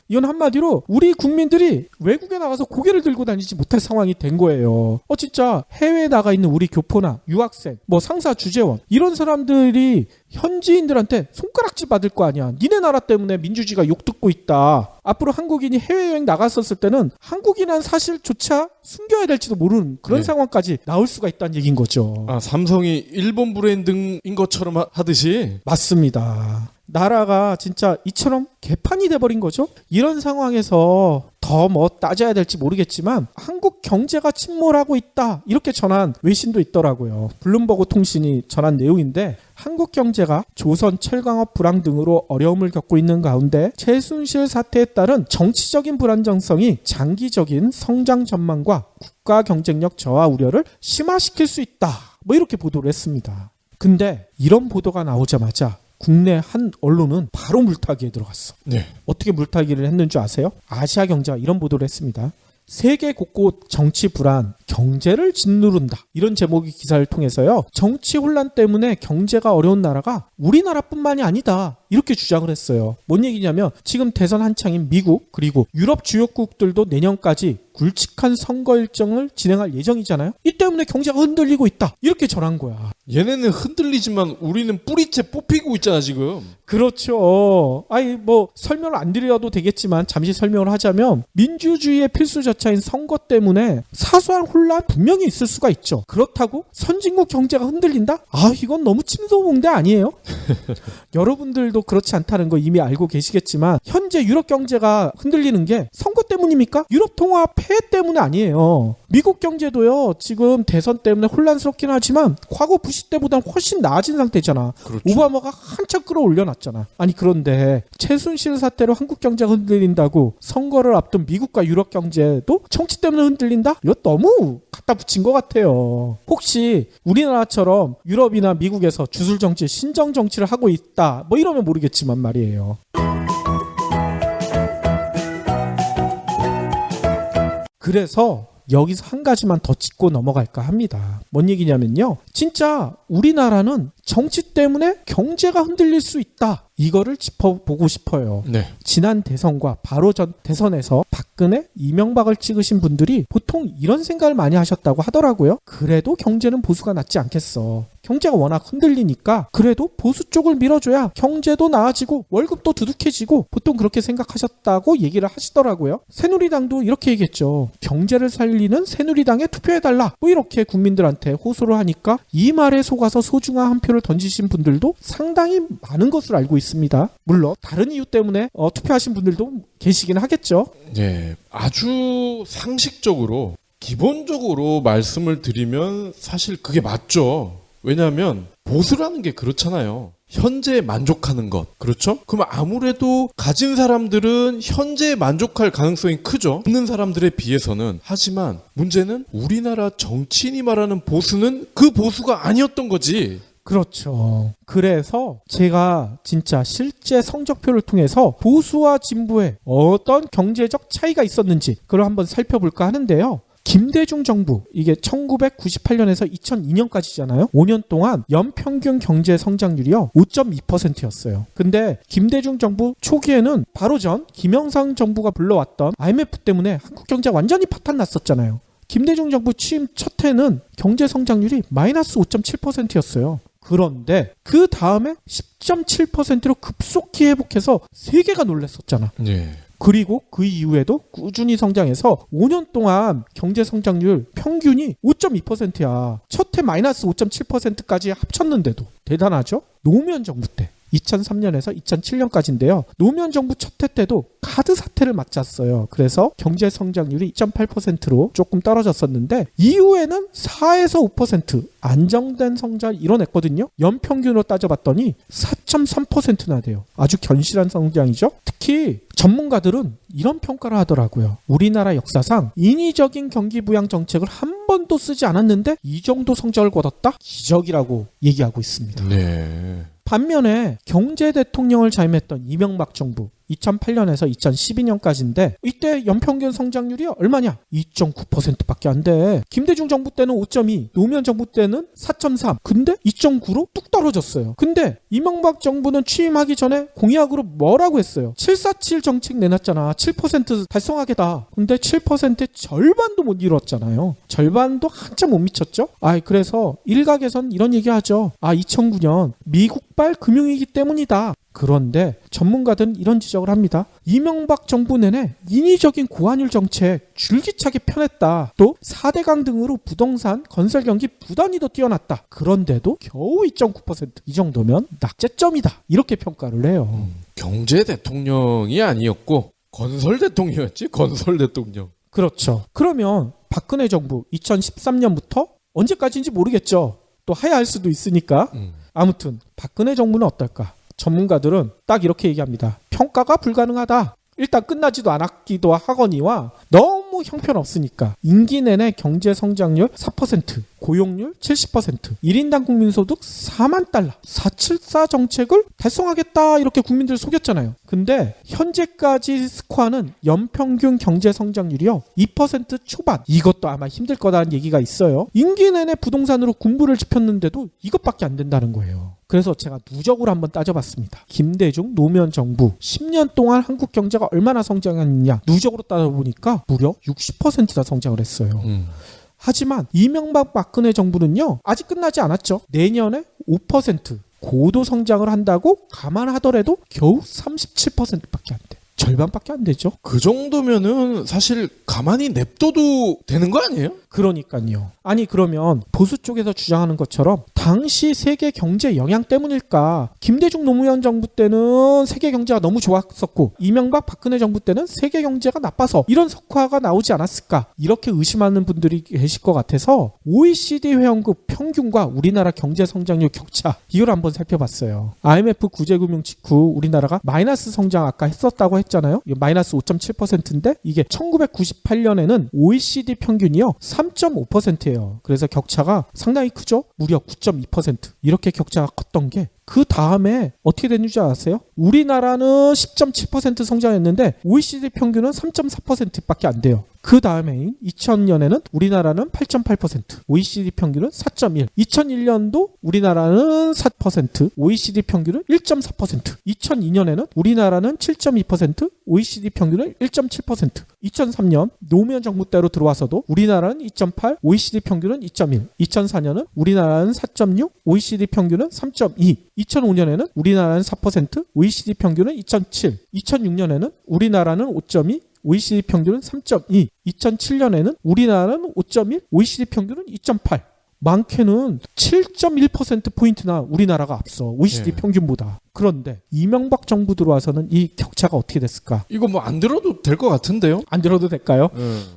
이건 한마디로 우리 국민들이 외국에 나가서 고개를 들고 다니지 못할 상황이 된 거예요. 진짜 해외에 나가 있는 우리 교포나 유학생, 뭐 상사 주재원 이런 사람들이 현지인들한테 손가락질 받을 거 아니야. 니네 나라 때문에 민주주의가 욕듣고 있다. 앞으로 한국인이 해외여행 나갔었을 때는 한국인한 사실조차 숨겨야 될지도 모르는 그런 상황까지 나올 수가 있다는 얘기인 거죠. 아, 삼성이 일본 브랜드인 것처럼 하듯이. 맞습니다. 나라가 진짜 이처럼 개판이 돼버린 거죠. 이런 상황에서 더 뭐 따져야 될지 모르겠지만 한국 경제가 침몰하고 있다 이렇게 전한 외신도 있더라고요. 블룸버그 통신이 전한 내용인데 한국 경제가 조선 철강업 불황 등으로 어려움을 겪고 있는 가운데 최순실 사태에 따른 정치적인 불안정성이 장기적인 성장 전망과 국가 경쟁력 저하 우려를 심화시킬 수 있다. 뭐 이렇게 보도를 했습니다. 근데 이런 보도가 나오자마자 국내 한 언론은 바로 물타기에 들어갔어. 네. 어떻게 물타기를 했는 줄 아세요? 아시아경제가 이런 보도를 했습니다. 세계 곳곳 정치 불안, 경제를 짓누른다. 이런 제목의 기사를 통해서요. 정치 혼란 때문에 경제가 어려운 나라가 우리나라뿐만이 아니다. 이렇게 주장을 했어요. 뭔 얘기냐면 지금 대선 한창인 미국 그리고 유럽 주요국들도 내년까지 굵직한 선거 일정을 진행할 예정이잖아요. 이 때문에 경제가 흔들리고 있다. 이렇게 전한 거야. 얘네는 흔들리지만 우리는 뿌리채 뽑히고 있잖아 지금. 그렇죠. 아니 뭐 설명을 안 드려도 되겠지만 잠시 설명을 하자면 민주주의의 필수 절차인 선거 때문에 사소한 혼란 분명히 있을 수가 있죠. 그렇다고 선진국 경제가 흔들린다? 아 이건 너무 침소봉대 아니에요? 여러분들도 그렇지 않다는 거 이미 알고 계시겠지만 현재 유럽 경제가 흔들리는 게 선거 때문입니까? 유럽 통화 폐해 때문에 아니에요. 미국 경제도요 지금 대선 때문에 혼란스럽긴 하지만 과거 부시 때보다 훨씬 나아진 상태잖아. 그렇죠. 오바마가 한참 끌어올려놨잖아. 아니 그런데 최순실 사태로 한국 경제가 흔들린다고 선거를 앞둔 미국과 유럽 경제도 정치 때문에 흔들린다? 이거 너무 갖다 붙인 것 같아요. 혹시 우리나라처럼 유럽이나 미국에서 주술 정치, 신정 정치를 하고 있다 뭐 이러면 모르겠지만 말이에요. 그래서 여기서 한 가지만 더 짚고 넘어갈까 합니다. 뭔 얘기냐면요. 진짜 우리나라는 정치 때문에 경제가 흔들릴 수 있다. 이거를 짚어보고 싶어요. 네. 지난 대선과 바로 전 대선에서 박근혜, 이명박을 찍으신 분들이 보통 이런 생각을 많이 하셨다고 하더라고요. 그래도 경제는 보수가 낫지 않겠어. 경제가 워낙 흔들리니까 그래도 보수 쪽을 밀어줘야 경제도 나아지고 월급도 두둑해지고 보통 그렇게 생각하셨다고 얘기를 하시더라고요. 새누리당도 이렇게 얘기했죠. 경제를 살리는 새누리당에 투표해달라. 뭐 이렇게 국민들한테 호소를 하니까 이 말에 속아서 소중한 한 표를 던지신 분들도 상당히 많은 것으로 알고 있습니다. 물론 다른 이유 때문에 투표하신 분들도 계시긴 하겠죠. 네, 아주 상식적으로 기본적으로 말씀을 드리면 사실 그게 맞죠. 왜냐하면 보수라는 게 그렇잖아요. 현재에 만족하는 것. 그렇죠? 그럼 아무래도 가진 사람들은 현재에 만족할 가능성이 크죠. 없는 사람들에 비해서는. 하지만 문제는 우리나라 정치인이 말하는 보수는 그 보수가 아니었던 거지. 그렇죠. 그래서 제가 진짜 실제 성적표를 통해서 보수와 진보에 어떤 경제적 차이가 있었는지 그걸 한번 살펴볼까 하는데요. 김대중 정부, 이게 1998년에서 2002년까지잖아요. 5년 동안 연평균 경제 성장률이요 5.2%였어요. 근데 김대중 정부 초기에는 바로 전 김영삼 정부가 불러왔던 IMF 때문에 한국 경제가 완전히 파탄 났었잖아요. 김대중 정부 취임 첫 해는 경제 성장률이 마이너스 5.7%였어요. 그런데 그 다음에 10.7%로 급속히 회복해서 세계가 놀랐었잖아. 네. 그리고 그 이후에도 꾸준히 성장해서 5년 동안 경제 성장률 평균이 5.2%야. 첫 해 마이너스 5.7%까지 합쳤는데도 대단하죠? 노무현 정부 때 2003년에서 2007년까지인데요. 노무현 정부 첫 해 때도 카드 사태를 맞았어요. 그래서 경제 성장률이 2.8%로 조금 떨어졌었는데 이후에는 4에서 5% 안정된 성장을 이뤄냈거든요. 연평균으로 따져봤더니 4.3%나 돼요. 아주 견실한 성장이죠. 특히 전문가들은 이런 평가를 하더라고요. 우리나라 역사상 인위적인 경기 부양 정책을 한 번도 쓰지 않았는데 이 정도 성적을 거뒀다? 기적이라고 얘기하고 있습니다. 네. 반면에 경제 대통령을 자임했던 이명박 정부 2008년에서 2012년까지인데 이때 연평균 성장률이 얼마냐? 2.9%밖에 안 돼. 김대중 정부 때는 5.2, 노무현 정부 때는 4.3. 근데 2.9로 뚝 떨어졌어요. 근데 이명박 정부는 취임하기 전에 공약으로 뭐라고 했어요? 747 정책 내놨잖아. 7% 달성하겠다. 근데 7%의 절반도 못 이뤘잖아요. 절반도 한참 못 미쳤죠? 그래서 일각에선 이런 얘기하죠. 2009년 미국발 금융위기 때문이다. 그런데 전문가들은 이런 지적을 합니다. 이명박 정부 내내 인위적인 고환율 정책 줄기차게 펴냈다. 또 4대강 등으로 부동산, 건설 경기 부단히도 뛰어났다. 그런데도 겨우 2.9%. 이 정도면 낙제점이다. 이렇게 평가를 해요. 경제 대통령이 아니었고 건설 대통령이었지. 건설 대통령. 그렇죠. 그러면 박근혜 정부 2013년부터 언제까지인지 모르겠죠. 또 하야할 수도 있으니까. 아무튼 박근혜 정부는 어떨까? 전문가들은 딱 이렇게 얘기합니다. 평가가 불가능하다. 일단 끝나지도 않았기도 하거니와 너무 너무 형편없으니까 임기 내내 경제 성장률 4%, 고용률 70%, 1인당 국민소득 4만 달러, 474 정책을 달성하겠다 이렇게 국민들 속였잖아요. 근데 현재까지 스코어는 연평균 경제 성장률이요 2% 초반. 이것도 아마 힘들 거다는 얘기가 있어요. 임기 내내 부동산으로 군부를 지폈는데도 이것밖에 안 된다는 거예요. 그래서 제가 누적으로 한번 따져봤습니다. 김대중 노무현 정부 10년 동안 한국 경제가 얼마나 성장했느냐 누적으로 따져보니까 무려 60%나 성장을 했어요. 하지만 이명박 박근혜 정부는요 아직 끝나지 않았죠. 내년에 5% 고도 성장을 한다고 감안하더라도 겨우 37%밖에 안 돼. 절반밖에 안 되죠. 그 정도면은 사실 가만히 냅둬도 되는 거 아니에요? 그러니까요. 아니 그러면 보수 쪽에서 주장하는 것처럼 당시 세계 경제 영향 때문일까? 김대중 노무현 정부 때는 세계 경제가 너무 좋았었고 이명박 박근혜 정부 때는 세계 경제가 나빠서 이런 석화가 나오지 않았을까? 이렇게 의심하는 분들이 계실 것 같아서 OECD 회원국 평균과 우리나라 경제 성장률 격차 이걸 한번 살펴봤어요. IMF 구제금융 직후 우리나라가 마이너스 성장 아까 했었다고 했잖아요. 마이너스 5.7%인데 이게 1998년에는 OECD 평균이요 3.5%예요. 그래서 격차가 상당히 크죠. 무려 9.2%. 이렇게 격차가 컸던 게 그 다음에 어떻게 됐는지 줄 아세요? 우리나라는 10.7% 성장했는데 OECD 평균은 3.4%밖에 안 돼요. 그 다음에 2000년에는 우리나라는 8.8%, OECD 평균은 4.1, 2001년도 우리나라는 4%, OECD 평균은 1.4%, 2002년에는 우리나라는 7.2%, OECD 평균은 1.7%, 2003년 노무현 정부 때로 들어와서도 우리나라는 2.8, OECD 평균은 2.1, 2004년은 우리나라는 4.6, OECD 평균은 3.2, 2005년에는 우리나라는 4%, OECD 평균은 2.7, 2006년에는 우리나라는 5.2, OECD 평균은 3.2, 2007년에는 우리나라는 5.1, OECD 평균은 2.8. 많게는 7.1%포인트나 우리나라가 앞서 OECD 평균보다. 그런데 이명박 정부 들어와서는 이 격차가 어떻게 됐을까? 이거 뭐 안 들어도 될 것 같은데요? 안 들어도 될까요?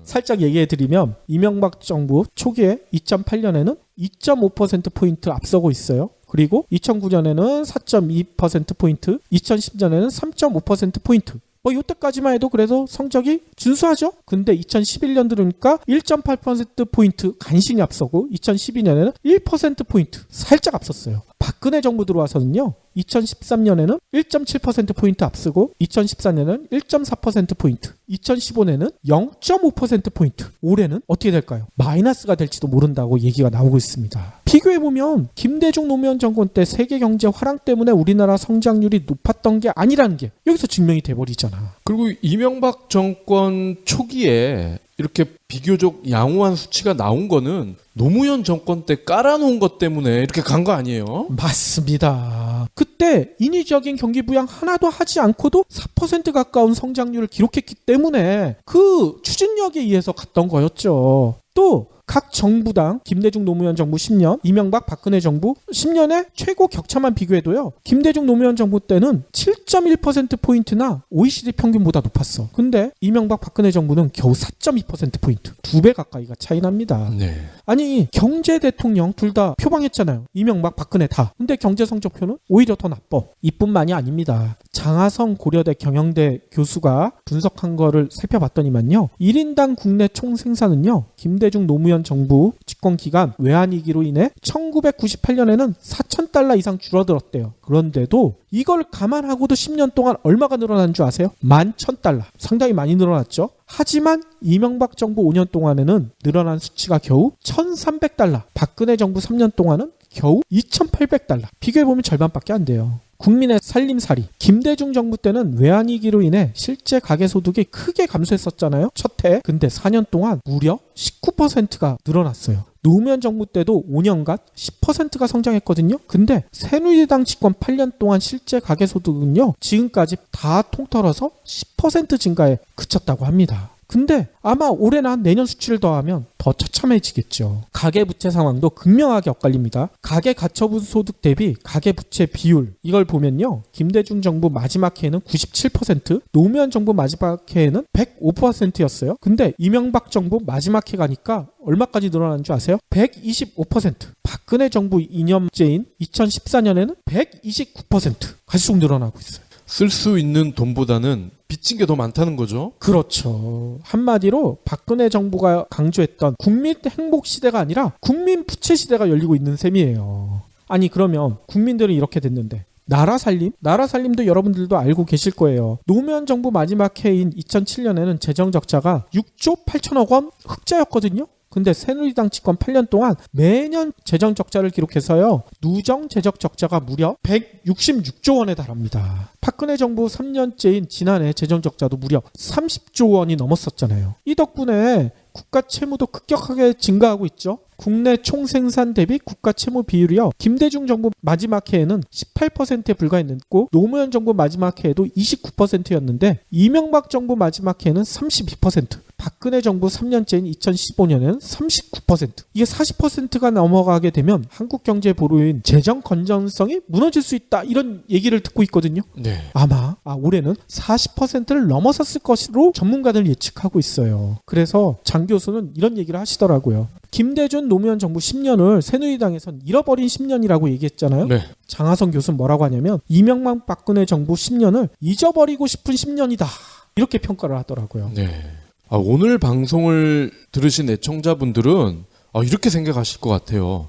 살짝 얘기해드리면 이명박 정부 초기에 2008년에는 2.5%포인트 앞서고 있어요. 그리고 2009년에는 4.2%포인트, 2010년에는 3.5%포인트. 뭐 이때까지만 해도 그래도 성적이 준수하죠. 근데 2011년 들으니까 1.8%포인트 간신히 앞서고 2012년에는 1%포인트 살짝 앞섰어요. 박근혜 정부 들어와서는요. 2013년에는 1.7%포인트 앞서고 2014년에는 1.4%포인트 2015년에는 0.5%포인트 올해는 어떻게 될까요? 마이너스가 될지도 모른다고 얘기가 나오고 있습니다. 비교해보면 김대중 노무현 정권 때 세계 경제 화랑 때문에 우리나라 성장률이 높았던 게 아니라는 게 여기서 증명이 돼버리잖아. 그리고 이명박 정권 초기에 이렇게 비교적 양호한 수치가 나온 거는 노무현 정권 때 깔아놓은 것 때문에 이렇게 간 거 아니에요? 맞습니다. 그때 인위적인 경기 부양 하나도 하지 않고도 4% 가까운 성장률을 기록했기 때문에 그 추진력에 의해서 갔던 거였죠. 또 각 정부당 김대중 노무현 정부 10년, 이명박 박근혜 정부 10년의 최고 격차만 비교해도요. 김대중 노무현 정부 때는 7.1%포인트나 OECD 평균보다 높았어. 근데 이명박 박근혜 정부는 겨우 4.2%포인트. 2배 가까이가 차이 납니다. 네. 아니 경제 대통령 둘 다 표방했잖아요. 이명박 박근혜 다. 근데 경제 성적표는 오히려 더 나빠. 이뿐만이 아닙니다. 장하성 고려대 경영대 교수가 분석한 거를 살펴봤더니만요. 1인당 국내 총생산은요. 김대중 노무현 정부 집권 기간 외환위기로 인해 1998년에는 4,000달러 이상 줄어들었대요. 그런데도 이걸 감안하고도 10년 동안 얼마가 늘어난 줄 아세요? 11,000달러. 상당히 많이 늘어났죠. 하지만 이명박 정부 5년 동안에는 늘어난 수치가 겨우 1,300달러. 박근혜 정부 3년 동안은 겨우 2,800달러. 비교해보면 절반밖에 안 돼요. 국민의 살림살이. 김대중 정부 때는 외환위기로 인해 실제 가계소득이 크게 감소했었잖아요. 첫 해. 근데 4년 동안 무려 19%가 늘어났어요. 노무현 정부 때도 5년간 10%가 성장했거든요. 근데 새누리당 집권 8년 동안 실제 가계소득은요. 지금까지 다 통틀어서 10% 증가에 그쳤다고 합니다. 근데 아마 올해나 내년 수치를 더하면 더 처참해지겠죠. 가계부채 상황도 극명하게 엇갈립니다. 가계가처분 소득 대비 가계부채 비율 이걸 보면요. 김대중 정부 마지막 해에는 97%, 노무현 정부 마지막 해에는 105%였어요. 근데 이명박 정부 마지막 해 가니까 얼마까지 늘어난 줄 아세요? 125%. 박근혜 정부 2년째인 2014년에는 129% 갈수록 늘어나고 있어요. 쓸 수 있는 돈보다는 빚진 게 더 많다는 거죠. 그렇죠. 한마디로 박근혜 정부가 강조했던 국민 행복 시대가 아니라 국민 부채 시대가 열리고 있는 셈이에요. 아니 그러면 국민들은 이렇게 됐는데 나라 살림? 나라 살림도 여러분들도 알고 계실 거예요. 노무현 정부 마지막 해인 2007년에는 재정 적자가 6조 8천억 원 흑자였거든요. 근데 새누리당 집권 8년 동안 매년 재정 적자를 기록해서요. 누정 재정 적자가 무려 166조 원에 달합니다. 박근혜 정부 3년째인 지난해 재정 적자도 무려 30조 원이 넘었었잖아요. 이 덕분에 국가 채무도 급격하게 증가하고 있죠. 국내 총생산 대비 국가 채무 비율이요. 김대중 정부 마지막 해에는 18%에 불과했고 노무현 정부 마지막 해에도 29%였는데 이명박 정부 마지막 해에는 32%. 박근혜 정부 3년째인 2015년에는 39%. 이게 40%가 넘어가게 되면 한국 경제 보루인 재정 건전성이 무너질 수 있다. 이런 얘기를 듣고 있거든요. 네. 아마 올해는 40%를 넘어섰을 것으로 전문가들 예측하고 있어요. 그래서 장 교수는 이런 얘기를 하시더라고요. 김대중 노무현 정부 10년을 새누리당에선 잃어버린 10년이라고 얘기했잖아요. 네. 장하성 교수는 뭐라고 하냐면 이명박 박근혜 정부 10년을 잊어버리고 싶은 10년이다. 이렇게 평가를 하더라고요. 네. 오늘 방송을 들으신 애청자분들은 이렇게 생각하실 것 같아요.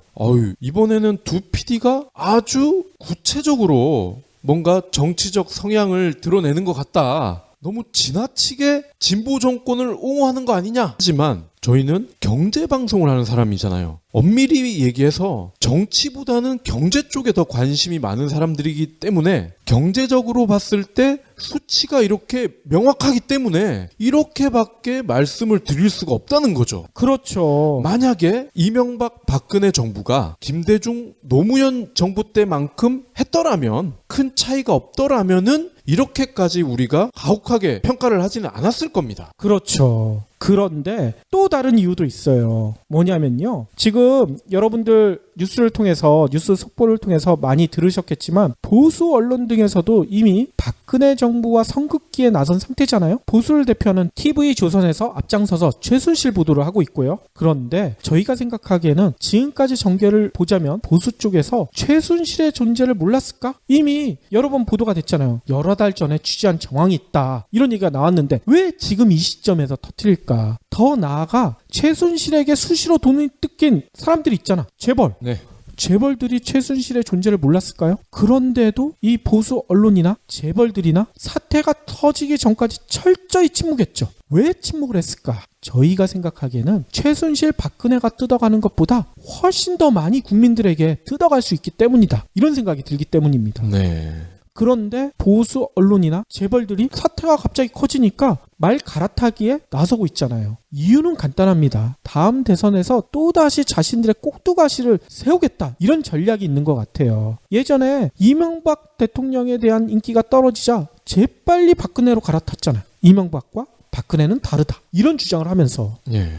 이번에는 두 PD가 아주 구체적으로 뭔가 정치적 성향을 드러내는 것 같다. 너무 지나치게 진보 정권을 옹호하는 거 아니냐? 하지만 저희는 경제 방송을 하는 사람이잖아요. 엄밀히 얘기해서 정치보다는 경제 쪽에 더 관심이 많은 사람들이기 때문에 경제적으로 봤을 때 수치가 이렇게 명확하기 때문에 이렇게밖에 말씀을 드릴 수가 없다는 거죠. 그렇죠. 만약에 이명박 박근혜 정부가 김대중 노무현 정부 때만큼 했더라면 큰 차이가 없더라면은 이렇게까지 우리가 가혹하게 평가를 하지는 않았을 겁니다. 그렇죠. 그런데 또 다른 이유도 있어요. 뭐냐면요. 지금 여러분들 뉴스를 통해서 뉴스 속보를 통해서 많이 들으셨겠지만 보수 언론 등에서도 이미 박근혜 정부와 선긋기에 나선 상태잖아요. 보수를 대표하는 TV조선에서 앞장서서 최순실 보도를 하고 있고요. 그런데 저희가 생각하기에는 지금까지 전개를 보자면 보수 쪽에서 최순실의 존재를 몰랐을까? 이미 여러 번 보도가 됐잖아요. 여러 달 전에 취재한 정황이 있다. 이런 얘기가 나왔는데 왜 지금 이 시점에서 터뜨릴까? 더 나아가 최순실에게 수시로 돈이 뜯긴 사람들이 있잖아. 재벌. 네. 재벌들이 최순실의 존재를 몰랐을까요? 그런데도 이 보수 언론이나 재벌들이나 사태가 터지기 전까지 철저히 침묵했죠. 왜 침묵을 했을까? 저희가 생각하기에는 최순실 박근혜가 뜯어가는 것보다 훨씬 더 많이 국민들에게 뜯어갈 수 있기 때문이다. 이런 생각이 들기 때문입니다. 네. 그런데 보수 언론이나 재벌들이 사태가 갑자기 커지니까 말 갈아타기에 나서고 있잖아요. 이유는 간단합니다. 다음 대선에서 또다시 자신들의 꼭두가시를 세우겠다. 이런 전략이 있는 것 같아요. 예전에 이명박 대통령에 대한 인기가 떨어지자 재빨리 박근혜로 갈아탔잖아요. 이명박과 박근혜는 다르다. 이런 주장을 하면서 네.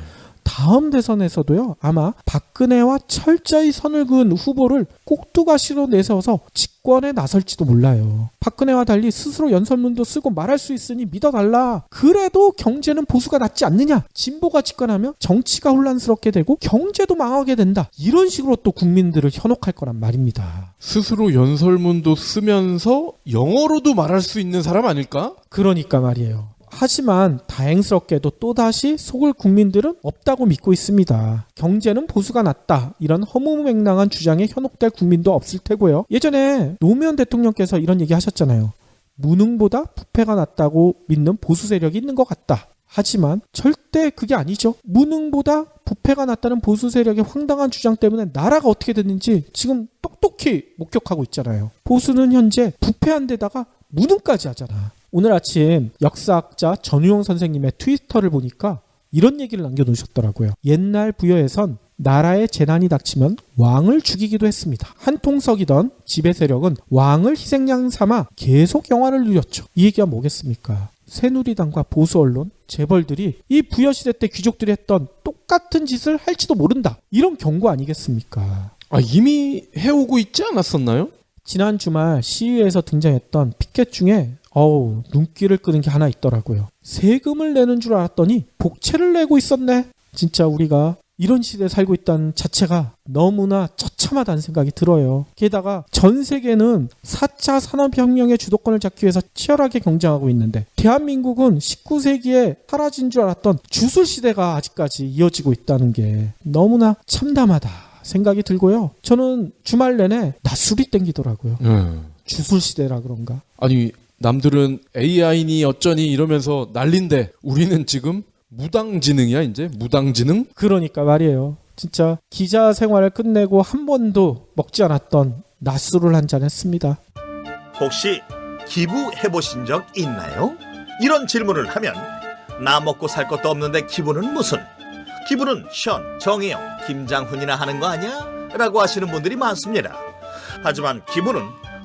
다음 대선에서도요. 아마 박근혜와 철저히 선을 그은 후보를 꼭두가시로 내세워서 집권에 나설지도 몰라요. 박근혜와 달리 스스로 연설문도 쓰고 말할 수 있으니 믿어달라. 그래도 경제는 보수가 낫지 않느냐. 진보가 집권하면 정치가 혼란스럽게 되고 경제도 망하게 된다. 이런 식으로 또 국민들을 현혹할 거란 말입니다. 스스로 연설문도 쓰면서 영어로도 말할 수 있는 사람 아닐까? 그러니까 말이에요. 하지만 다행스럽게도 또다시 속을 국민들은 없다고 믿고 있습니다. 경제는 보수가 낫다. 이런 허무맹랑한 주장에 현혹될 국민도 없을 테고요. 예전에 노무현 대통령께서 이런 얘기 하셨잖아요. 무능보다 부패가 낫다고 믿는 보수 세력이 있는 것 같다. 하지만 절대 그게 아니죠. 무능보다 부패가 낫다는 보수 세력의 황당한 주장 때문에 나라가 어떻게 됐는지 지금 똑똑히 목격하고 있잖아요. 보수는 현재 부패한 데다가 무능까지 하잖아. 오늘 아침 역사학자 전우용 선생님의 트위터를 보니까 이런 얘기를 남겨놓으셨더라고요. 옛날 부여에선 나라에 재난이 닥치면 왕을 죽이기도 했습니다. 한통석이던 지배 세력은 왕을 희생양 삼아 계속 영화를 누렸죠. 이 얘기가 뭐겠습니까? 새누리당과 보수 언론, 재벌들이 이 부여시대 때 귀족들이 했던 똑같은 짓을 할지도 모른다. 이런 경고 아니겠습니까? 이미 해오고 있지 않았었나요? 지난 주말 시위에서 등장했던 피켓 중에 눈길을 끄는 게 하나 있더라고요. 세금을 내는 줄 알았더니 복채를 내고 있었네. 진짜 우리가 이런 시대에 살고 있다는 자체가 너무나 처참하다는 생각이 들어요. 게다가 전 세계는 4차 산업혁명의 주도권을 잡기 위해서 치열하게 경쟁하고 있는데 대한민국은 19세기에 사라진 줄 알았던 주술시대가 아직까지 이어지고 있다는 게 너무나 참담하다 생각이 들고요. 저는 주말 내내 낮술이 땡기더라고요. 주술시대라 그런가? 아니 남들은 AI니 어쩌니 이러면서 난린데 우리는 지금 무당지능이야 이제? 무당지능? 그러니까 말이에요. 진짜 기자 생활을 끝내고 한 번도 먹지 않았던 낮술을 한 잔 했습니다. 혹시 기부해보신 적 있나요? 이런 질문을 하면 나 먹고 살 것도 없는데 기부는 무슨? 기부는 션, 정혜영, 김장훈이나 하는 거 아니야? 라고 하시는 분들이 많습니다. 하지만 기부는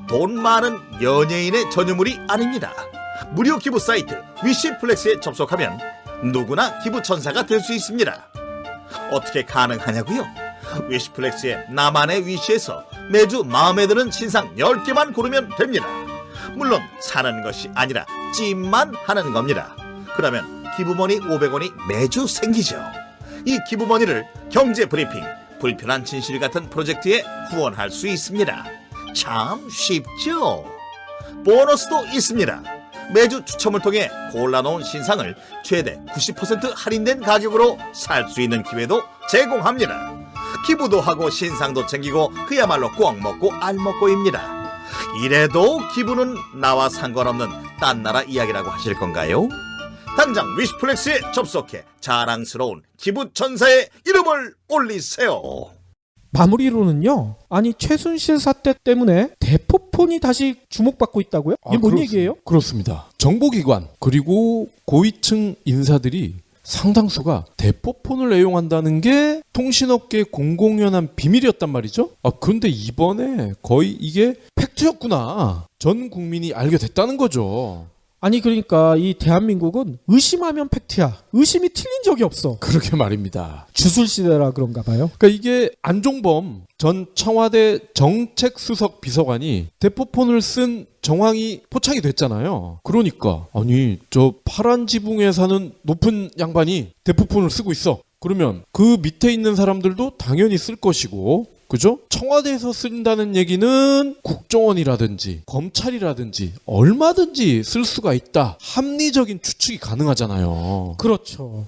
돈 많은 연예인의 전유물이 아닙니다. 무료 기부 사이트 위시플렉스에 접속하면 누구나 기부천사가 될 수 있습니다. 어떻게 가능하냐고요? 위시플렉스의 나만의 위시에서 매주 마음에 드는 신상 10개만 고르면 됩니다. 물론 사는 것이 아니라 찜만 하는 겁니다. 그러면 기부머니 500원이 매주 생기죠. 이 기부머니를 경제브리핑, 불편한 진실 같은 프로젝트에 후원할 수 있습니다. 참 쉽죠? 보너스도 있습니다. 매주 추첨을 통해 골라놓은 신상을 최대 90% 할인된 가격으로 살 수 있는 기회도 제공합니다. 기부도 하고 신상도 챙기고 그야말로 꽉 먹고 알 먹고입니다. 이래도 기부는 나와 상관없는 딴 나라 이야기라고 하실 건가요? 당장 위시플렉스에 접속해 자랑스러운 기부천사의 이름을 올리세요. 마무리로는요. 아니 최순실 사태 때문에 대포폰이 다시 주목받고 있다고요? 이게 뭔 얘기예요? 그렇습니다. 정보기관 그리고 고위층 인사들이 상당수가 대포폰을 애용한다는 게 통신업계 공공연한 비밀이었단 말이죠. 그런데 이번에 거의 이게 팩트였구나. 전 국민이 알게 됐다는 거죠. 아니 그러니까 이 대한민국은 의심하면 팩트야. 의심이 틀린 적이 없어. 그렇게 말입니다. 주술시대라 그런가 봐요. 그러니까 이게 안종범 전 청와대 정책수석 비서관이 대포폰을 쓴 정황이 포착이 됐잖아요. 그러니까 아니 저 파란 지붕에 사는 높은 양반이 대포폰을 쓰고 있어. 그러면 그 밑에 있는 사람들도 당연히 쓸 것이고, 그죠? 청와대에서 쓴다는 얘기는 국정원이라든지 검찰이라든지 얼마든지 쓸 수가 있다. 합리적인 추측이 가능하잖아요. 그렇죠.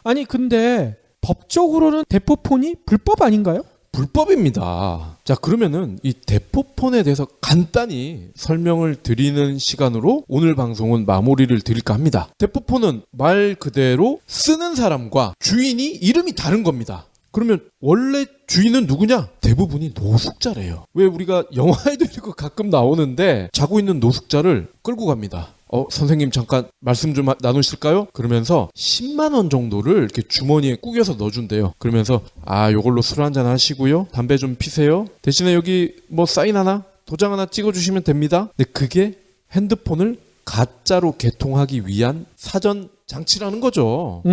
아니 근데 법적으로는 대포폰이 불법 아닌가요? 불법입니다. 자, 그러면은 이 대포폰에 대해서 간단히 설명을 드리는 시간으로 오늘 방송은 마무리를 드릴까 합니다. 대포폰은 말 그대로 쓰는 사람과 주인이 이름이 다른 겁니다. 그러면 원래 주인은 누구냐? 대부분이 노숙자래요. 왜 우리가 영화에도 이렇게 가끔 나오는데 자고 있는 노숙자를 끌고 갑니다. 선생님 잠깐 말씀 좀 나누실까요? 그러면서 10만 원 정도를 이렇게 주머니에 꾸겨서 넣어준대요. 그러면서 요걸로 술 한잔 하시고요. 담배 좀 피세요. 대신에 여기 뭐 사인 하나, 도장 하나 찍어주시면 됩니다. 근데 그게 핸드폰을 가짜로 개통하기 위한 사전 장치라는 거죠.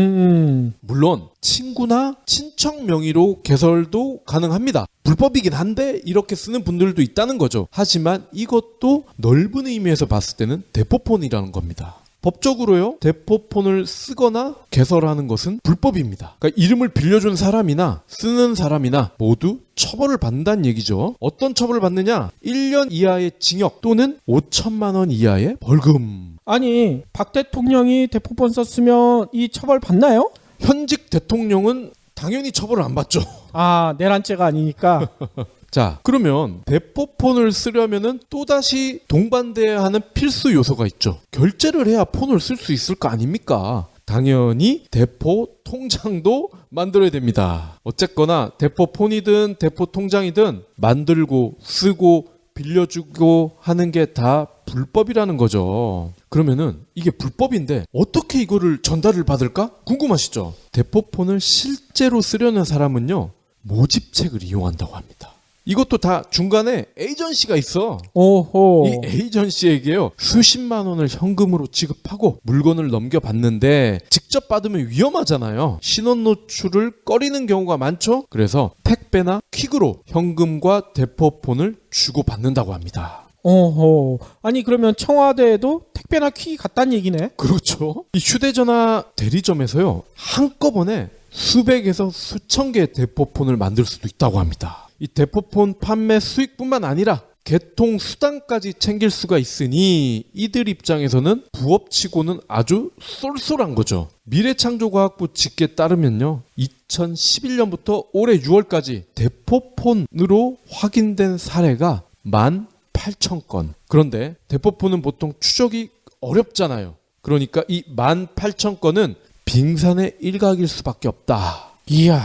물론 친구나 친척 명의로 개설도 가능합니다. 불법이긴 한데 이렇게 쓰는 분들도 있다는 거죠. 하지만 이것도 넓은 의미에서 봤을 때는 대포폰이라는 겁니다. 법적으로요, 대포폰을 쓰거나 개설하는 것은 불법입니다. 그러니까 이름을 빌려준 사람이나 쓰는 사람이나 모두 처벌을 받는다는 얘기죠. 어떤 처벌을 받느냐? 1년 이하의 징역 또는 5천만 원 이하의 벌금. 아니 박 대통령이 대포폰 썼으면 이 처벌 받나요? 현직 대통령은 당연히 처벌을 안 받죠. 내란죄가 아니니까. 자, 그러면 대포폰을 쓰려면은 또다시 동반돼야 하는 필수 요소가 있죠. 결제를 해야 폰을 쓸 수 있을 거 아닙니까? 당연히 대포 통장도 만들어야 됩니다. 어쨌거나 대포폰이든 대포 통장이든 만들고 쓰고 빌려주고 하는 게 다 불법이라는 거죠. 그러면은 이게 불법인데 어떻게 이거를 전달을 받을까? 궁금하시죠? 대포폰을 실제로 쓰려는 사람은요, 모집책을 이용한다고 합니다. 이것도 다 중간에 에이전시가 있어. 오호. 이 에이전시에게요, 수십만 원을 현금으로 지급하고 물건을 넘겨받는데 직접 받으면 위험하잖아요. 신원 노출을 꺼리는 경우가 많죠. 그래서 택배나 퀵으로 현금과 대포폰을 주고받는다고 합니다. 오호. 아니 그러면 청와대에도 택배나 퀵이 갔다는 얘기네. 그렇죠. 이 휴대전화 대리점에서요, 한꺼번에 수백에서 수천 개의 대포폰을 만들 수도 있다고 합니다. 이 대포폰 판매 수익뿐만 아니라 개통 수단까지 챙길 수가 있으니 이들 입장에서는 부업치고는 아주 쏠쏠한 거죠. 미래창조과학부 집계에 따르면요, 2011년부터 올해 6월까지 대포폰으로 확인된 사례가 18,000건. 그런데 대포폰은 보통 추적이 어렵잖아요. 그러니까 이 18,000건은 빙산의 일각일 수밖에 없다. 이야,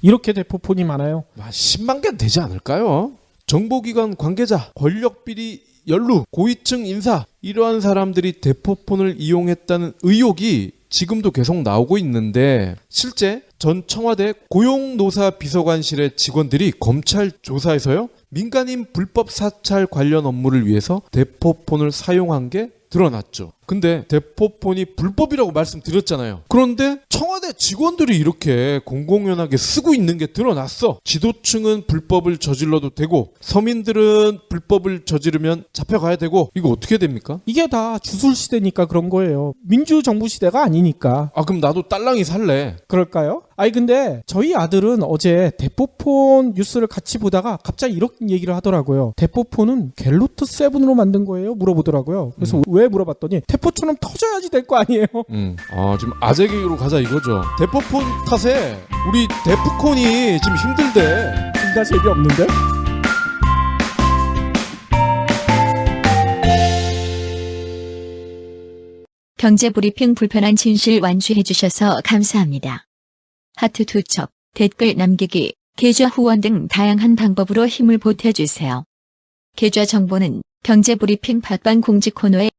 이렇게 대포폰이 많아요. 10만 개 되지 않을까요? 정보기관 관계자, 권력비리 연루, 고위층 인사, 이러한 사람들이 대포폰을 이용했다는 의혹이 지금도 계속 나오고 있는데, 실제 전 청와대 고용노사비서관실의 직원들이 검찰 조사에서요, 민간인 불법 사찰 관련 업무를 위해서 대포폰을 사용한 게 드러났죠. 근데 대포폰이 불법이라고 말씀드렸잖아요. 그런데 청와대 직원들이 이렇게 공공연하게 쓰고 있는 게 드러났어. 지도층은 불법을 저질러도 되고 서민들은 불법을 저지르면 잡혀가야 되고, 이거 어떻게 됩니까? 이게 다 주술 시대니까 그런 거예요. 민주정부 시대가 아니니까. 아, 그럼 나도 딸랑이 살래. 그럴까요? 아니 근데 저희 아들은 어제 대포폰 뉴스를 같이 보다가 갑자기 이런 얘기를 하더라고요. 대포폰은 갤로트 7으로 만든 거예요? 물어보더라고요. 그래서 왜 물어봤더니 대포처럼 터져야지 될 거 아니에요? 지금 아재 개그로 가자 이거죠. 대포폰 탓에 우리 대포콘이 지금 힘들대. 둘 다 재미없는데? 경제브리핑 불편한 진실 완수해주셔서 감사합니다. 하트 투척, 댓글 남기기, 계좌 후원 등 다양한 방법으로 힘을 보태주세요. 계좌 정보는 경제브리핑 팟빵 공지 코너에